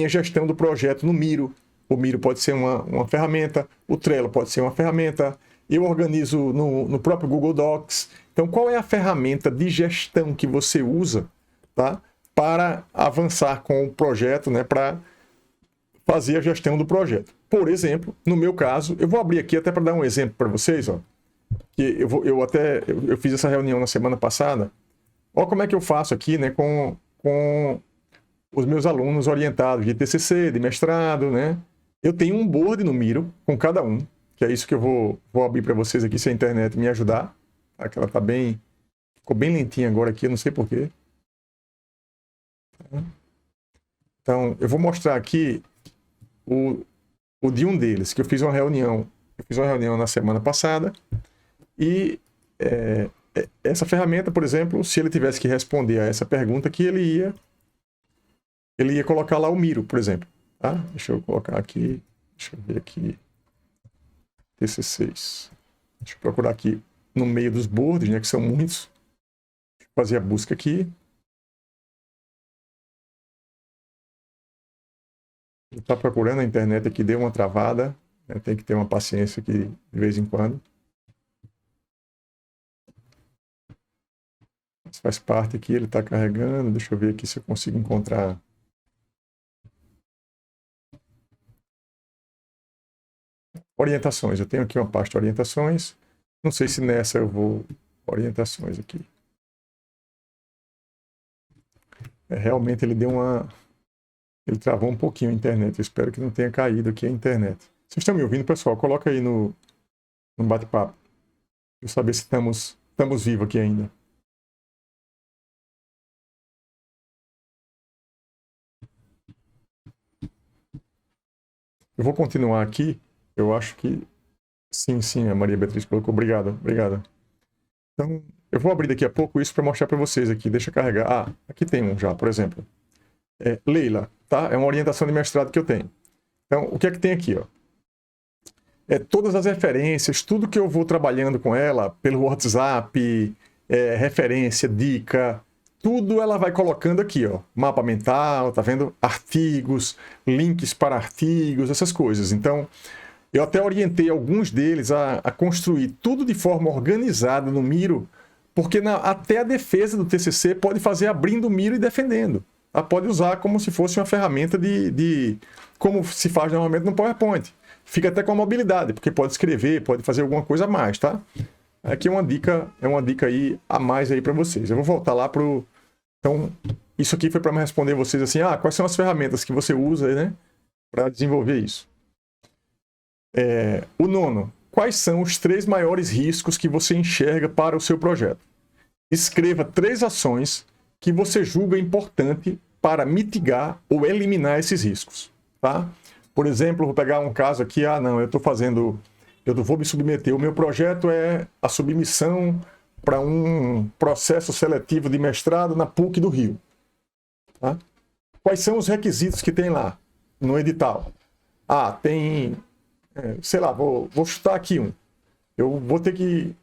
gestão do projeto no Miro. O Miro pode ser uma ferramenta, o Trello pode ser uma ferramenta, eu organizo no próprio Google Docs. Então, qual é a ferramenta de gestão que você usa, tá, para avançar com o projeto, né, para fazer a gestão do projeto? Por exemplo, no meu caso, eu vou abrir aqui até para dar um exemplo para vocês, ó, que eu fiz essa reunião na semana passada. Olha como é que eu faço aqui, né, com os meus alunos orientados de TCC, de mestrado, né? Eu tenho um board no Miro com cada um, que é isso que eu vou abrir para vocês aqui, se a internet me ajudar. Tá? Que ela ficou bem lentinha agora aqui, eu não sei porquê. Então, eu vou mostrar aqui o de um deles, que eu fiz uma reunião. Eu fiz uma reunião na semana passada e essa ferramenta, por exemplo, se ele tivesse que responder a essa pergunta aqui, ele ia colocar lá o Miro, por exemplo. Tá? Deixa eu colocar aqui, deixa eu ver aqui, TC6. Deixa eu procurar aqui no meio dos boards, né, que são muitos. Deixa eu fazer a busca aqui. Está procurando a internet aqui, deu uma travada. Né, tem que ter uma paciência aqui de vez em quando. Isso faz parte aqui, ele está carregando. Deixa eu ver aqui se eu consigo encontrar. Orientações. Eu tenho aqui uma pasta de orientações. Não sei se nessa eu vou orientações aqui. Realmente ele deu uma... Ele travou um pouquinho a internet. Eu espero que não tenha caído aqui a internet. Vocês estão me ouvindo, pessoal? Coloca aí no bate-papo. Para eu saber se estamos vivos aqui ainda. Eu vou continuar aqui. Eu acho que... Sim, a Maria Beatriz colocou. Obrigado. Então, eu vou abrir daqui a pouco isso para mostrar para vocês aqui. Deixa eu carregar. Ah, aqui tem um já, por exemplo. Leila, tá? É uma orientação de mestrado que eu tenho. Então, o que é que tem aqui, ó? Todas as referências, tudo que eu vou trabalhando com ela, pelo WhatsApp, referência, dica, tudo ela vai colocando aqui, ó. Mapa mental, tá vendo? Artigos, links para artigos, essas coisas. Então, eu até orientei alguns deles a construir tudo de forma organizada no Miro, porque até a defesa do TCC pode fazer abrindo o Miro e defendendo. Ela pode usar como se fosse uma ferramenta como se faz normalmente no PowerPoint. Fica até com a mobilidade, porque pode escrever, pode fazer alguma coisa a mais, tá? Aqui é uma dica aí a mais aí para vocês. Eu vou voltar lá pro... Então, isso aqui foi para me responder vocês assim, quais são as ferramentas que você usa, né, para desenvolver isso. O nono, quais são os 3 maiores riscos que você enxerga para o seu projeto? Escreva 3 ações que você julga importante para mitigar ou eliminar esses riscos, tá? Por exemplo, vou pegar um caso aqui, eu vou me submeter, o meu projeto é a submissão para um processo seletivo de mestrado na PUC do Rio. Tá? Quais são os requisitos que tem lá no edital? Tem, sei lá, vou chutar aqui um. Eu vou ter que...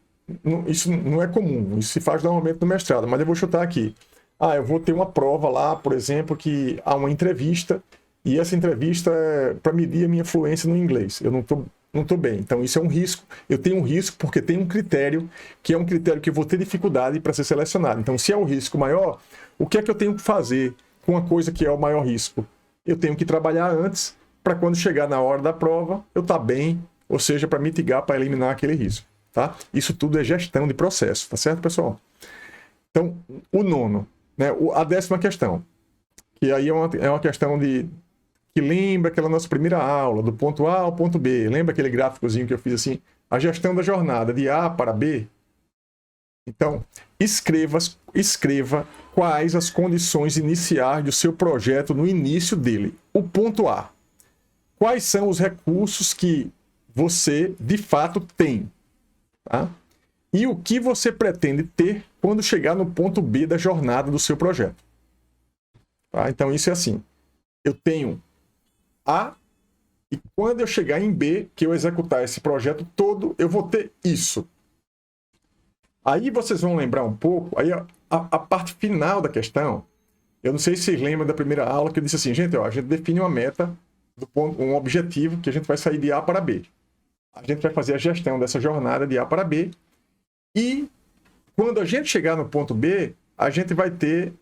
Isso não é comum, isso se faz normalmente no mestrado, mas eu vou chutar aqui. Eu vou ter uma prova lá, por exemplo, que há uma entrevista, e essa entrevista é para medir a minha fluência no inglês. Eu não estou bem. Então, isso é um risco. Eu tenho um risco porque tem um critério, que é um critério que eu vou ter dificuldade para ser selecionado. Então, se é o risco maior, o que é que eu tenho que fazer com a coisa que é o maior risco? Eu tenho que trabalhar antes, para quando chegar na hora da prova, eu estar bem, ou seja, para mitigar, para eliminar aquele risco. Tá? Isso tudo é gestão de processo, tá certo, pessoal? Então, o nono, né? A 10ª questão, que aí é uma questão que lembra aquela nossa primeira aula, do ponto A ao ponto B. Lembra aquele gráficozinho que eu fiz assim? A gestão da jornada, de A para B. Então, escreva quais as condições iniciais do seu projeto no início dele. O ponto A. Quais são os recursos que você, de fato, tem? Tá? E o que você pretende ter quando chegar no ponto B da jornada do seu projeto? Tá? Então, isso é assim. Eu tenho A, e quando eu chegar em B, que eu executar esse projeto todo, eu vou ter isso. Aí vocês vão lembrar um pouco, aí a parte final da questão, eu não sei se vocês lembram da primeira aula que eu disse assim, gente, a gente define uma meta, um objetivo que a gente vai sair de A para B. A gente vai fazer a gestão dessa jornada de A para B, e quando a gente chegar no ponto B, a gente vai ter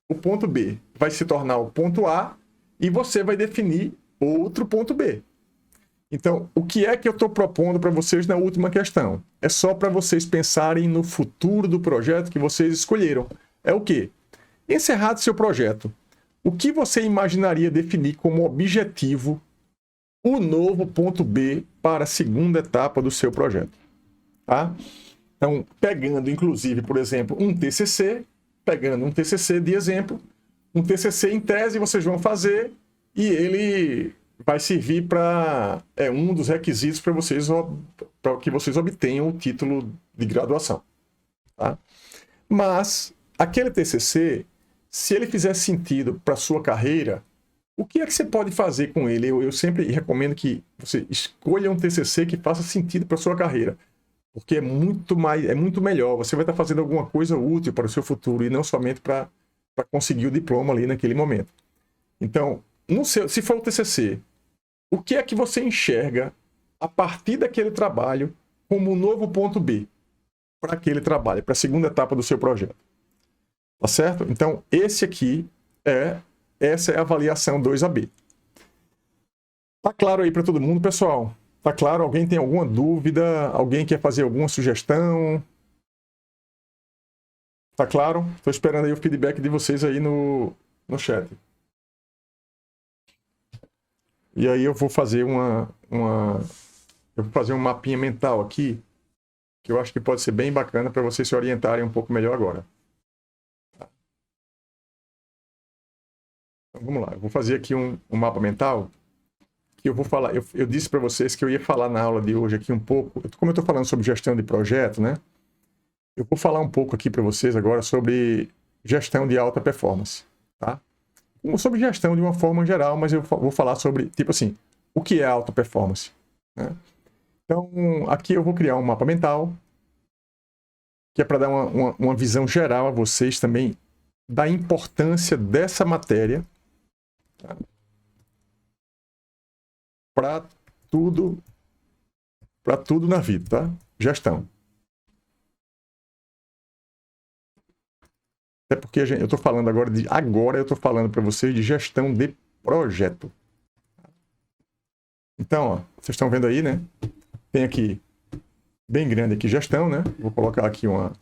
o ponto B, vai se tornar o ponto A, e você vai definir outro ponto B. Então, o que é que eu estou propondo para vocês na última questão? É só para vocês pensarem no futuro do projeto que vocês escolheram. É o quê? Encerrado seu projeto, o que você imaginaria definir como objetivo o novo ponto B para a segunda etapa do seu projeto? Tá? Então, pegando, inclusive, por exemplo, pegando um TCC de exemplo, um TCC em tese vocês vão fazer e ele vai servir para um dos requisitos para que vocês obtenham o título de graduação. Tá? Mas aquele TCC, se ele fizer sentido para a sua carreira, o que é que você pode fazer com ele? Eu sempre recomendo que você escolha um TCC que faça sentido para a sua carreira, porque é muito melhor. Você vai estar fazendo alguma coisa útil para o seu futuro e não somente para conseguir o diploma ali naquele momento. Então, se for o TCC, o que é que você enxerga a partir daquele trabalho como um novo ponto B para aquele trabalho, para a segunda etapa do seu projeto? Tá certo? Então, essa é a avaliação 2AB. Tá claro aí para todo mundo, pessoal? Tá claro? Alguém tem alguma dúvida? Alguém quer fazer alguma sugestão? Tá claro? Estou esperando aí o feedback de vocês aí no chat. E aí eu vou fazer eu vou fazer um mapinha mental aqui, que eu acho que pode ser bem bacana para vocês se orientarem um pouco melhor agora. Então, vamos lá, eu vou fazer aqui um mapa mental, que eu vou falar, eu disse para vocês que eu ia falar na aula de hoje aqui um pouco, como eu estou falando sobre gestão de projeto, né? Eu vou falar um pouco aqui para vocês agora sobre gestão de alta performance, tá? Sobre gestão de uma forma geral, mas eu vou falar sobre, tipo assim, o que é alta performance, né? Então, aqui eu vou criar um mapa mental, que é para dar uma visão geral a vocês também da importância dessa matéria, tá? Para tudo na vida, tá? Gestão. Até porque eu estou falando agora eu estou falando para vocês de gestão de projeto. Então, ó, vocês estão vendo aí, né? Tem aqui bem grande aqui gestão, né? Vou colocar aqui uma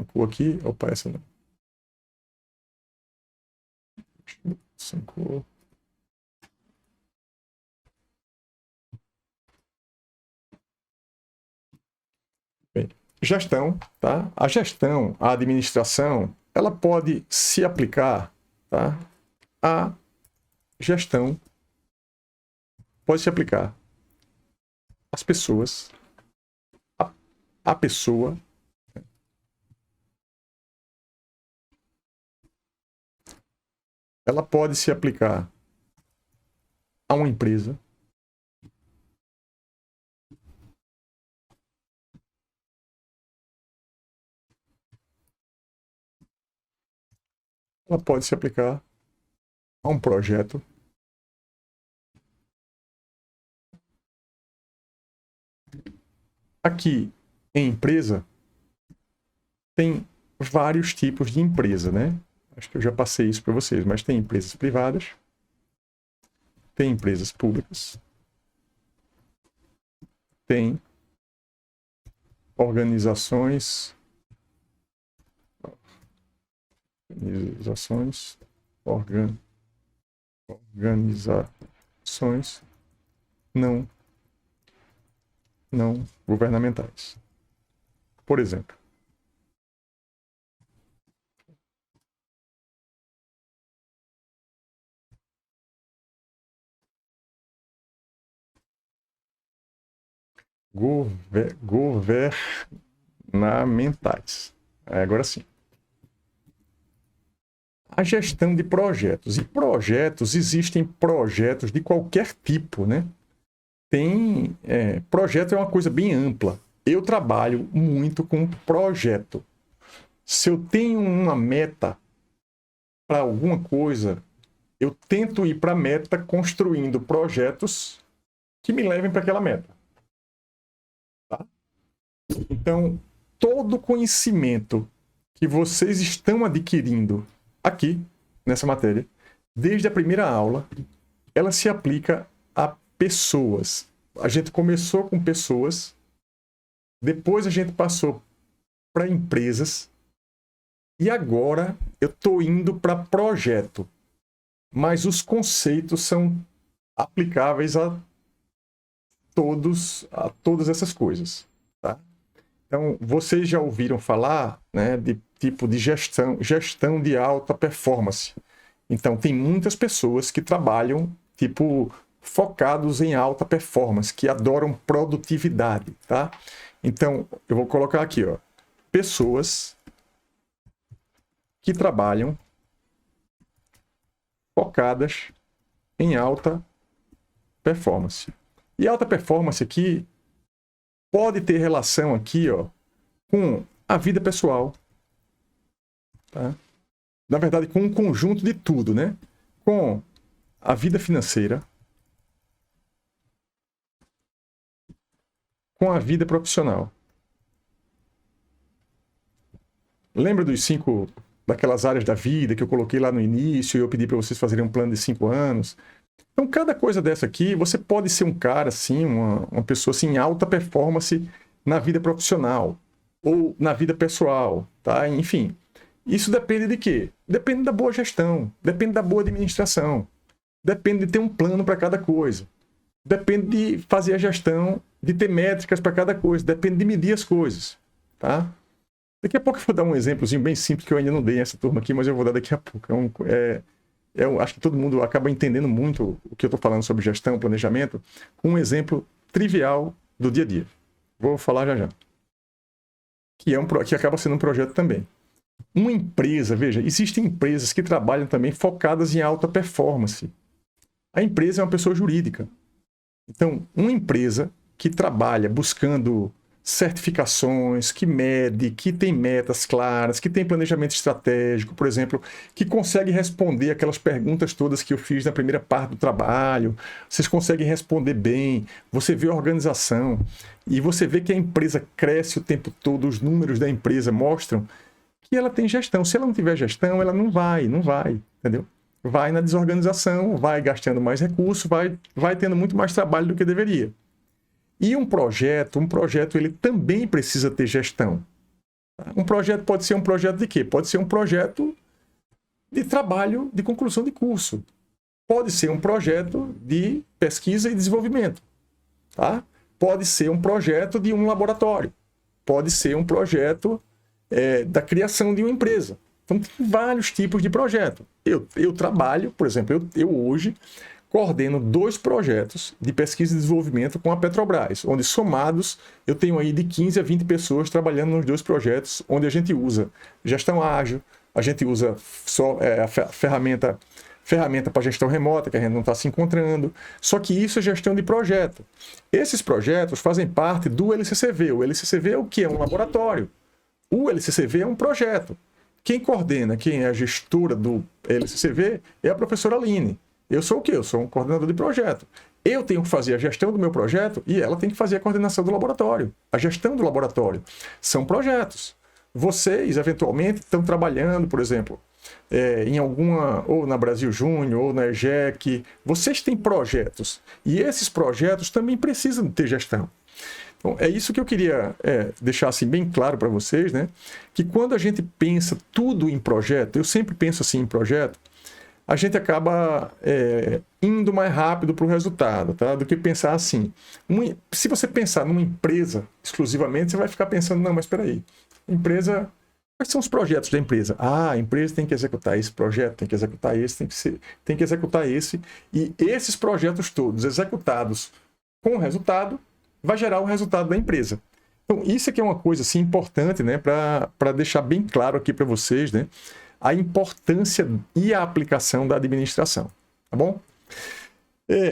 cor aqui. Opa, essa não. Cor. Bem, gestão, tá? A gestão, a administração, ela pode se aplicar, tá? A gestão pode se aplicar às pessoas, a pessoa, ela pode se aplicar a uma empresa, ela pode se aplicar a um projeto, aqui em empresa tem vários tipos de empresa, né? Acho que eu já passei isso para vocês, mas tem empresas privadas, tem empresas públicas, tem organizações não governamentais. Por exemplo, governamentais. Agora sim. A gestão de projetos. E projetos, existem projetos de qualquer tipo, né? Projeto é uma coisa bem ampla. Eu trabalho muito com projeto. Se eu tenho uma meta para alguma coisa, eu tento ir para a meta construindo projetos que me levem para aquela meta. Tá? Então, todo conhecimento que vocês estão adquirindo aqui, nessa matéria, desde a primeira aula, ela se aplica a pessoas. A gente começou com pessoas, depois a gente passou para empresas, e agora eu estou indo para projeto. Mas os conceitos são aplicáveis a todas essas coisas. Tá? Então, vocês já ouviram falar, né, de tipo de gestão de alta performance. Então, tem muitas pessoas que trabalham, tipo, focados em alta performance, que adoram produtividade, tá? Então, eu vou colocar aqui, ó, pessoas que trabalham focadas em alta performance. E alta performance aqui pode ter relação aqui, ó, com a vida pessoal, tá? Na verdade, com um conjunto de tudo, né? Com a vida financeira, com a vida profissional. Lembra dos 5 daquelas áreas da vida que eu coloquei lá no início e eu pedi para vocês fazerem um plano de 5 anos. Então, cada coisa dessa aqui, você pode ser um cara, assim, uma pessoa assim, em alta performance na vida profissional ou na vida pessoal, tá? Enfim, isso depende de quê? Depende da boa gestão, depende da boa administração, depende de ter um plano para cada coisa, depende de fazer a gestão, de ter métricas para cada coisa, depende de medir as coisas, tá? Daqui a pouco eu vou dar um exemplozinho bem simples que eu ainda não dei nessa turma aqui, mas eu vou dar daqui a pouco. Eu acho que todo mundo acaba entendendo muito o que eu estou falando sobre gestão, planejamento, com um exemplo trivial do dia a dia. Vou falar já já. Que acaba sendo um projeto também. Uma empresa, veja, existem empresas que trabalham também focadas em alta performance. A empresa é uma pessoa jurídica. Então, uma empresa que trabalha buscando certificações, que mede, que tem metas claras, que tem planejamento estratégico, por exemplo, que consegue responder aquelas perguntas todas que eu fiz na primeira parte do trabalho, vocês conseguem responder bem, você vê a organização e você vê que a empresa cresce o tempo todo, os números da empresa mostram que ela tem gestão. Se ela não tiver gestão, ela não vai, entendeu? Vai na desorganização, vai gastando mais recursos, vai tendo muito mais trabalho do que deveria. E um projeto ele também precisa ter gestão. Um projeto pode ser um projeto de quê? Pode ser um projeto de trabalho de conclusão de curso. Pode ser um projeto de pesquisa e desenvolvimento. Tá? Pode ser um projeto de um laboratório. Pode ser um projeto da criação de uma empresa. Então, tem vários tipos de projeto. Eu trabalho, por exemplo, eu hoje coordeno 2 projetos de pesquisa e desenvolvimento com a Petrobras, onde somados eu tenho aí de 15 a 20 pessoas trabalhando nos 2 projetos, onde a gente usa gestão ágil, a gente usa a ferramenta para gestão remota, que a gente não está se encontrando. Só que isso é gestão de projeto. Esses projetos fazem parte do LCCV. O LCCV é o que? É um laboratório. O LCCV é um projeto. Quem coordena, quem é a gestora do LCCV é a professora Aline. Eu sou o quê? Eu sou um coordenador de projeto. Eu tenho que fazer a gestão do meu projeto e ela tem que fazer a coordenação do laboratório. A gestão do laboratório. São projetos. Vocês, eventualmente, estão trabalhando, por exemplo, em alguma, ou na Brasil Júnior, ou na EGEC. Vocês têm projetos. E esses projetos também precisam ter gestão. Então, é isso que eu queria deixar assim, bem claro para vocês, né? Que quando a gente pensa tudo em projeto, eu sempre penso assim em projeto, a gente acaba indo mais rápido para o resultado, tá? Do que pensar assim. Se você pensar numa empresa exclusivamente, você vai ficar pensando, não, mas espera aí, empresa, quais são os projetos da empresa? Ah, a empresa tem que executar esse projeto, tem que executar esse, tem que executar esse, e esses projetos todos executados com o resultado, vai gerar o resultado da empresa. Então, isso aqui é uma coisa assim, importante, né, para deixar bem claro aqui para vocês, né, a importância e a aplicação da administração, tá bom?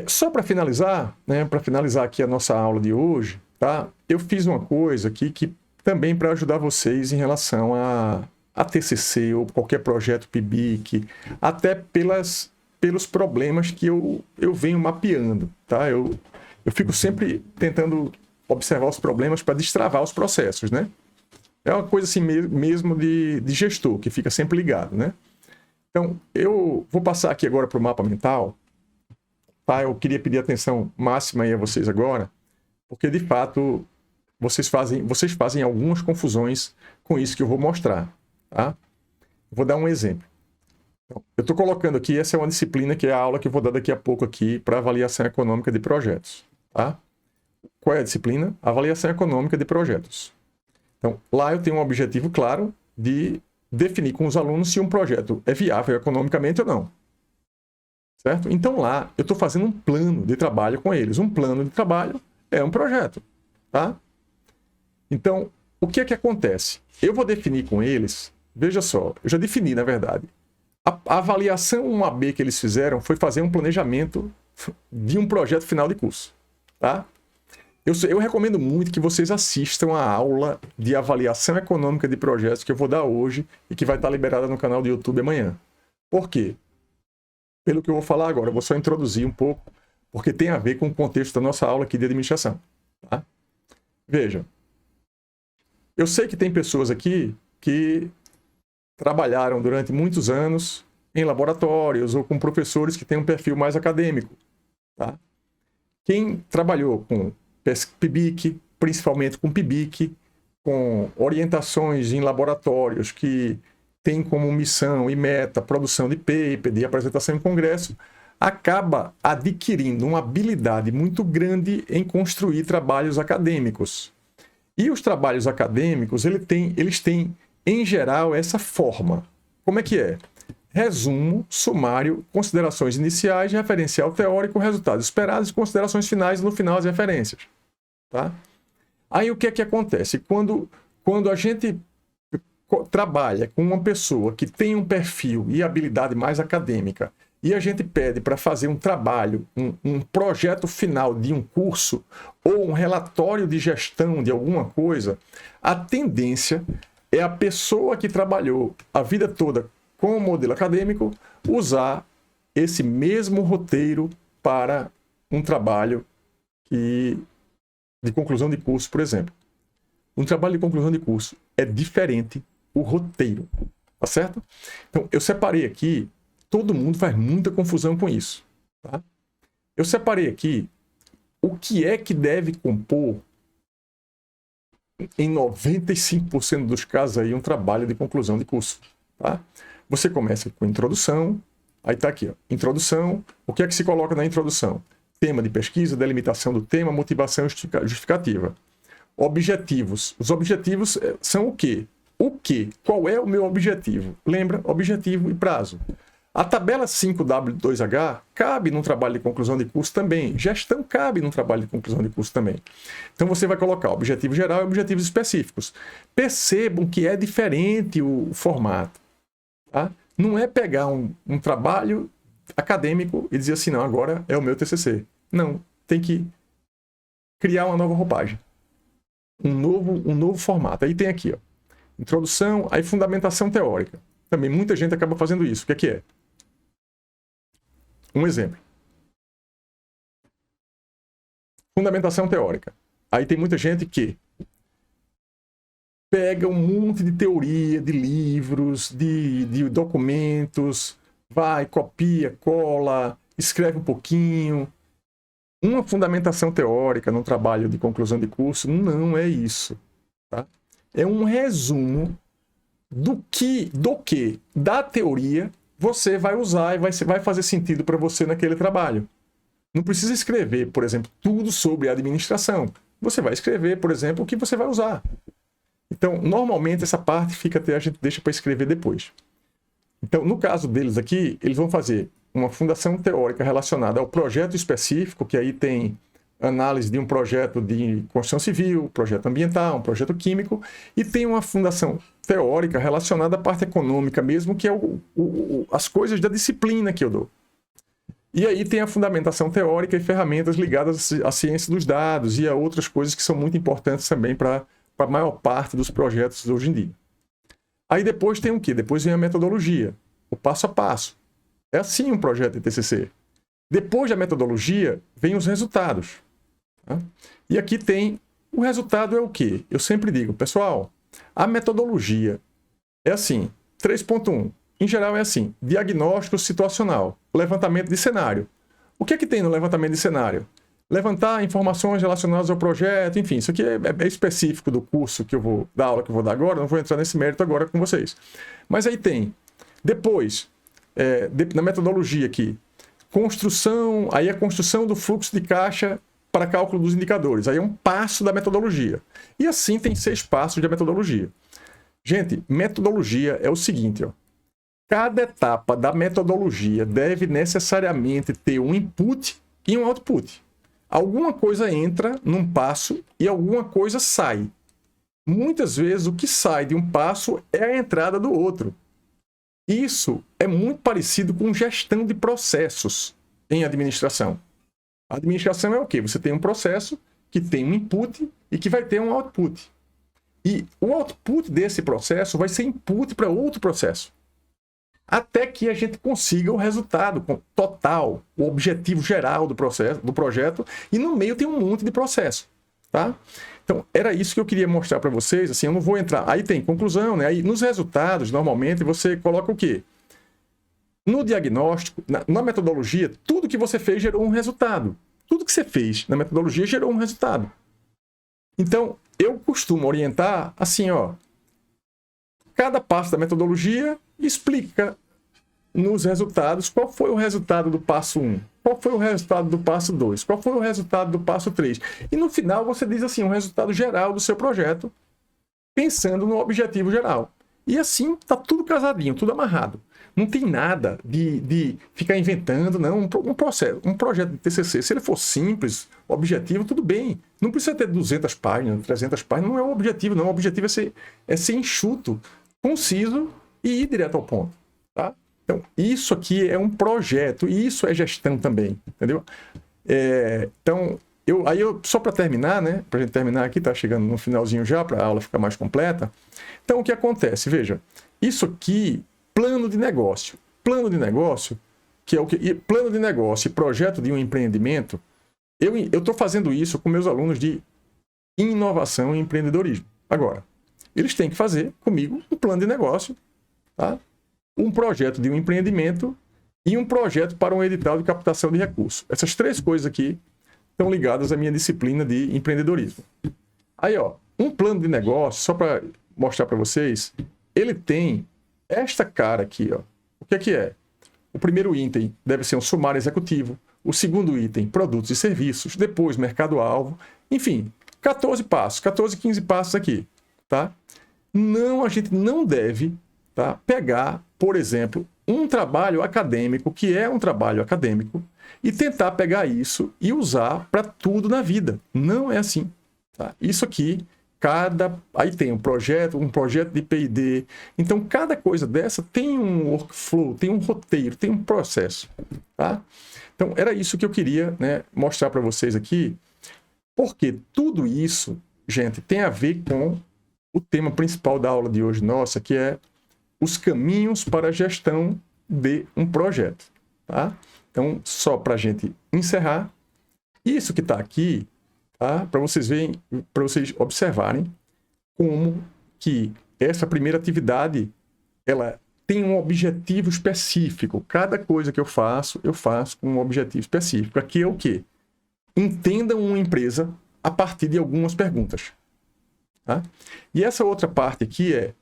Só para finalizar, né, para finalizar aqui a nossa aula de hoje, tá? Eu fiz uma coisa aqui que também para ajudar vocês em relação a TCC ou qualquer projeto PIBIC, até pelos problemas que eu venho mapeando, tá? Eu fico sempre tentando observar os problemas para destravar os processos, né? É uma coisa assim mesmo de gestor, que fica sempre ligado, né? Então, eu vou passar aqui agora para o mapa mental, tá? Eu queria pedir atenção máxima aí a vocês agora, porque de fato vocês fazem algumas confusões com isso que eu vou mostrar, tá? Vou dar um exemplo. Então, eu estou colocando aqui, essa é uma disciplina que é a aula que eu vou dar daqui a pouco aqui para avaliação econômica de projetos, tá? Qual é a disciplina? Avaliação econômica de projetos. Então, lá eu tenho um objetivo claro de definir com os alunos se um projeto é viável economicamente ou não. Certo? Então, lá eu estou fazendo um plano de trabalho com eles. Um plano de trabalho é um projeto. Tá? Então, o que é que acontece? Eu vou definir com eles, veja só, eu já defini, na verdade. A avaliação 1AB que eles fizeram foi fazer um planejamento de um projeto final de curso. Tá? Eu recomendo muito que vocês assistam a aula de avaliação econômica de projetos que eu vou dar hoje e que vai estar liberada no canal do YouTube amanhã. Por quê? Pelo que eu vou falar agora, eu vou só introduzir um pouco, porque tem a ver com o contexto da nossa aula aqui de administração. Tá? Veja, eu sei que tem pessoas aqui que trabalharam durante muitos anos em laboratórios ou com professores que têm um perfil mais acadêmico. Tá? Quem trabalhou com PIBIC, principalmente com PIBIC, com orientações em laboratórios que têm como missão e meta produção de paper, de apresentação em congresso, acaba adquirindo uma habilidade muito grande em construir trabalhos acadêmicos. E os trabalhos acadêmicos, eles têm, em geral, essa forma. Como é que é? Resumo, sumário, considerações iniciais, referencial teórico, resultados esperados, considerações finais, no final as referências. Tá? Aí o que é que acontece? Quando a gente trabalha com uma pessoa que tem um perfil e habilidade mais acadêmica e a gente pede para fazer um trabalho, um projeto final de um curso ou um relatório de gestão de alguma coisa, a tendência é a pessoa que trabalhou a vida toda com o modelo acadêmico usar esse mesmo roteiro para um trabalho de conclusão de curso, por exemplo. Um trabalho de conclusão de curso é diferente o roteiro, tá certo? Então, eu separei aqui, todo mundo faz muita confusão com isso, tá? Eu separei aqui o que é que deve compor, em 95% dos casos, aí, um trabalho de conclusão de curso, tá? Você começa com introdução, aí tá aqui, ó, introdução, o que é que se coloca na introdução? Tema de pesquisa, delimitação do tema, motivação justificativa. Objetivos. Os objetivos são o quê? O quê? Qual é o meu objetivo? Lembra? Objetivo e prazo. A tabela 5W2H cabe num trabalho de conclusão de curso também. Gestão cabe num trabalho de conclusão de curso também. Então você vai colocar objetivo geral e objetivos específicos. Percebam que é diferente o formato. Tá? Não é pegar um trabalho acadêmico e dizer assim, não, agora é o meu TCC. Não, tem que criar uma nova roupagem. Um novo formato. Aí tem aqui, ó, introdução, aí fundamentação teórica. Também muita gente acaba fazendo isso. O que é que é? Um exemplo. Fundamentação teórica. Aí tem muita gente que pega um monte de teoria, de livros, de documentos, vai, copia, cola, escreve um pouquinho. Uma fundamentação teórica num trabalho de conclusão de curso não é isso. Tá? É um resumo da teoria você vai usar e vai fazer sentido para você naquele trabalho. Não precisa escrever, por exemplo, tudo sobre administração. Você vai escrever, por exemplo, o que você vai usar. Então, normalmente, essa parte a gente deixa para escrever depois. Então, no caso deles aqui, eles vão fazer uma fundação teórica relacionada ao projeto específico, que aí tem análise de um projeto de construção civil, projeto ambiental, um projeto químico, e tem uma fundação teórica relacionada à parte econômica mesmo, que é as coisas da disciplina que eu dou. E aí tem a fundamentação teórica e ferramentas ligadas à ciência dos dados e a outras coisas que são muito importantes também para a maior parte dos projetos hoje em dia. Aí depois tem o quê? Depois vem a metodologia, o passo a passo. É assim um projeto de TCC. Depois da metodologia, vem os resultados. Tá? E aqui tem, o resultado é o quê? Eu sempre digo, pessoal, a metodologia é assim, 3.1. Em geral é assim, diagnóstico situacional, levantamento de cenário. O que é que tem no levantamento de cenário? Levantar informações relacionadas ao projeto, enfim, isso aqui é específico do curso que eu vou, da aula que eu vou dar agora, não vou entrar nesse mérito agora com vocês. Mas aí tem, depois, na metodologia aqui, construção, aí a construção do fluxo de caixa para cálculo dos indicadores, aí é um passo da metodologia. E assim tem 6 passos da metodologia. Gente, metodologia é o seguinte, ó. Cada etapa da metodologia deve necessariamente ter um input e um output. Alguma coisa entra num passo e alguma coisa sai. Muitas vezes o que sai de um passo é a entrada do outro. Isso é muito parecido com gestão de processos em administração. A administração é o quê? Você tem um processo que tem um input e que vai ter um output. E o output desse processo vai ser input para outro processo. Até que a gente consiga o resultado total, o objetivo geral do projeto, e no meio tem um monte de processo. Tá? Então, era isso que eu queria mostrar para vocês. Assim, eu não vou entrar... Aí tem conclusão, né? Aí nos resultados, normalmente, você coloca o quê? No diagnóstico, na metodologia, tudo que você fez gerou um resultado. Tudo que você fez na metodologia gerou um resultado. Então, eu costumo orientar assim, ó. Cada passo da metodologia explica nos resultados qual foi o resultado do passo 1, qual foi o resultado do passo 2, qual foi o resultado do passo 3. E no final você diz assim, o resultado geral do seu projeto, pensando no objetivo geral. E assim está tudo casadinho, tudo amarrado. Não tem nada de ficar inventando, não. Um projeto de TCC, se ele for simples, objetivo, tudo bem. Não precisa ter 200 páginas, 300 páginas, não é o objetivo, não. O objetivo é ser enxuto, conciso e ir direto ao ponto, tá? Então, isso aqui é um projeto, e isso é gestão também, entendeu? Então, só para terminar, né? Para a gente terminar aqui, tá chegando no finalzinho já, para a aula ficar mais completa. Então, o que acontece? Veja, isso aqui, plano de negócio. Plano de negócio, que é o que... Plano de negócio e projeto de um empreendimento, eu estou fazendo isso com meus alunos de inovação e empreendedorismo. Agora, eles têm que fazer comigo um plano de negócio, tá? Um projeto de um empreendimento e um projeto para um edital de captação de recursos. Essas três coisas aqui estão ligadas à minha disciplina de empreendedorismo. Aí, ó, um plano de negócio, só para mostrar para vocês, ele tem esta cara aqui, ó. O que é? O primeiro item deve ser um sumário executivo, o segundo item, produtos e serviços, depois mercado-alvo, enfim, 14 passos, 14, 15 passos aqui, tá? Não, a gente não deve, tá, pegar, por exemplo, um trabalho acadêmico, que é um trabalho acadêmico, e tentar pegar isso e usar para tudo na vida. Não é assim, tá? Isso aqui, aí tem um projeto de P&D. Então, cada coisa dessa tem um workflow, tem um roteiro, tem um processo, tá? Então, era isso que eu queria, né, mostrar para vocês aqui, porque tudo isso, gente, tem a ver com o tema principal da aula de hoje nossa, que é os caminhos para a gestão de um projeto, tá? Então, só para a gente encerrar, isso que está aqui, tá? Para vocês verem, para vocês observarem como que essa primeira atividade, ela tem um objetivo específico. Cada coisa que eu faço com um objetivo específico. Aqui é o quê? Entendam uma empresa a partir de algumas perguntas, tá? E essa outra parte aqui é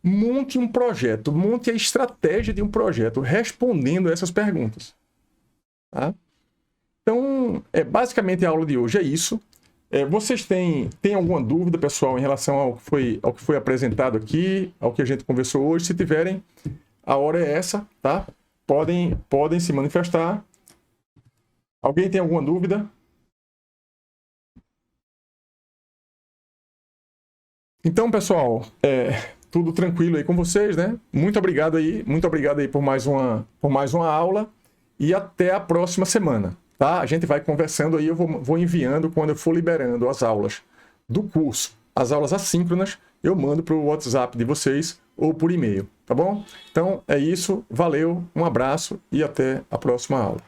monte um projeto, monte a estratégia de um projeto respondendo essas perguntas, tá? Então, basicamente a aula de hoje é isso. Vocês têm alguma dúvida, pessoal, em relação ao que foi apresentado aqui, ao que a gente conversou hoje? Se tiverem, a hora é essa, tá? Podem se manifestar. Alguém tem alguma dúvida? Então, pessoal, tudo tranquilo aí com vocês, né? Muito obrigado aí por mais uma aula e até a próxima semana, tá? A gente vai conversando aí, eu vou enviando quando eu for liberando as aulas do curso, as aulas assíncronas, eu mando para o WhatsApp de vocês ou por e-mail, tá bom? Então é isso, valeu, um abraço e até a próxima aula.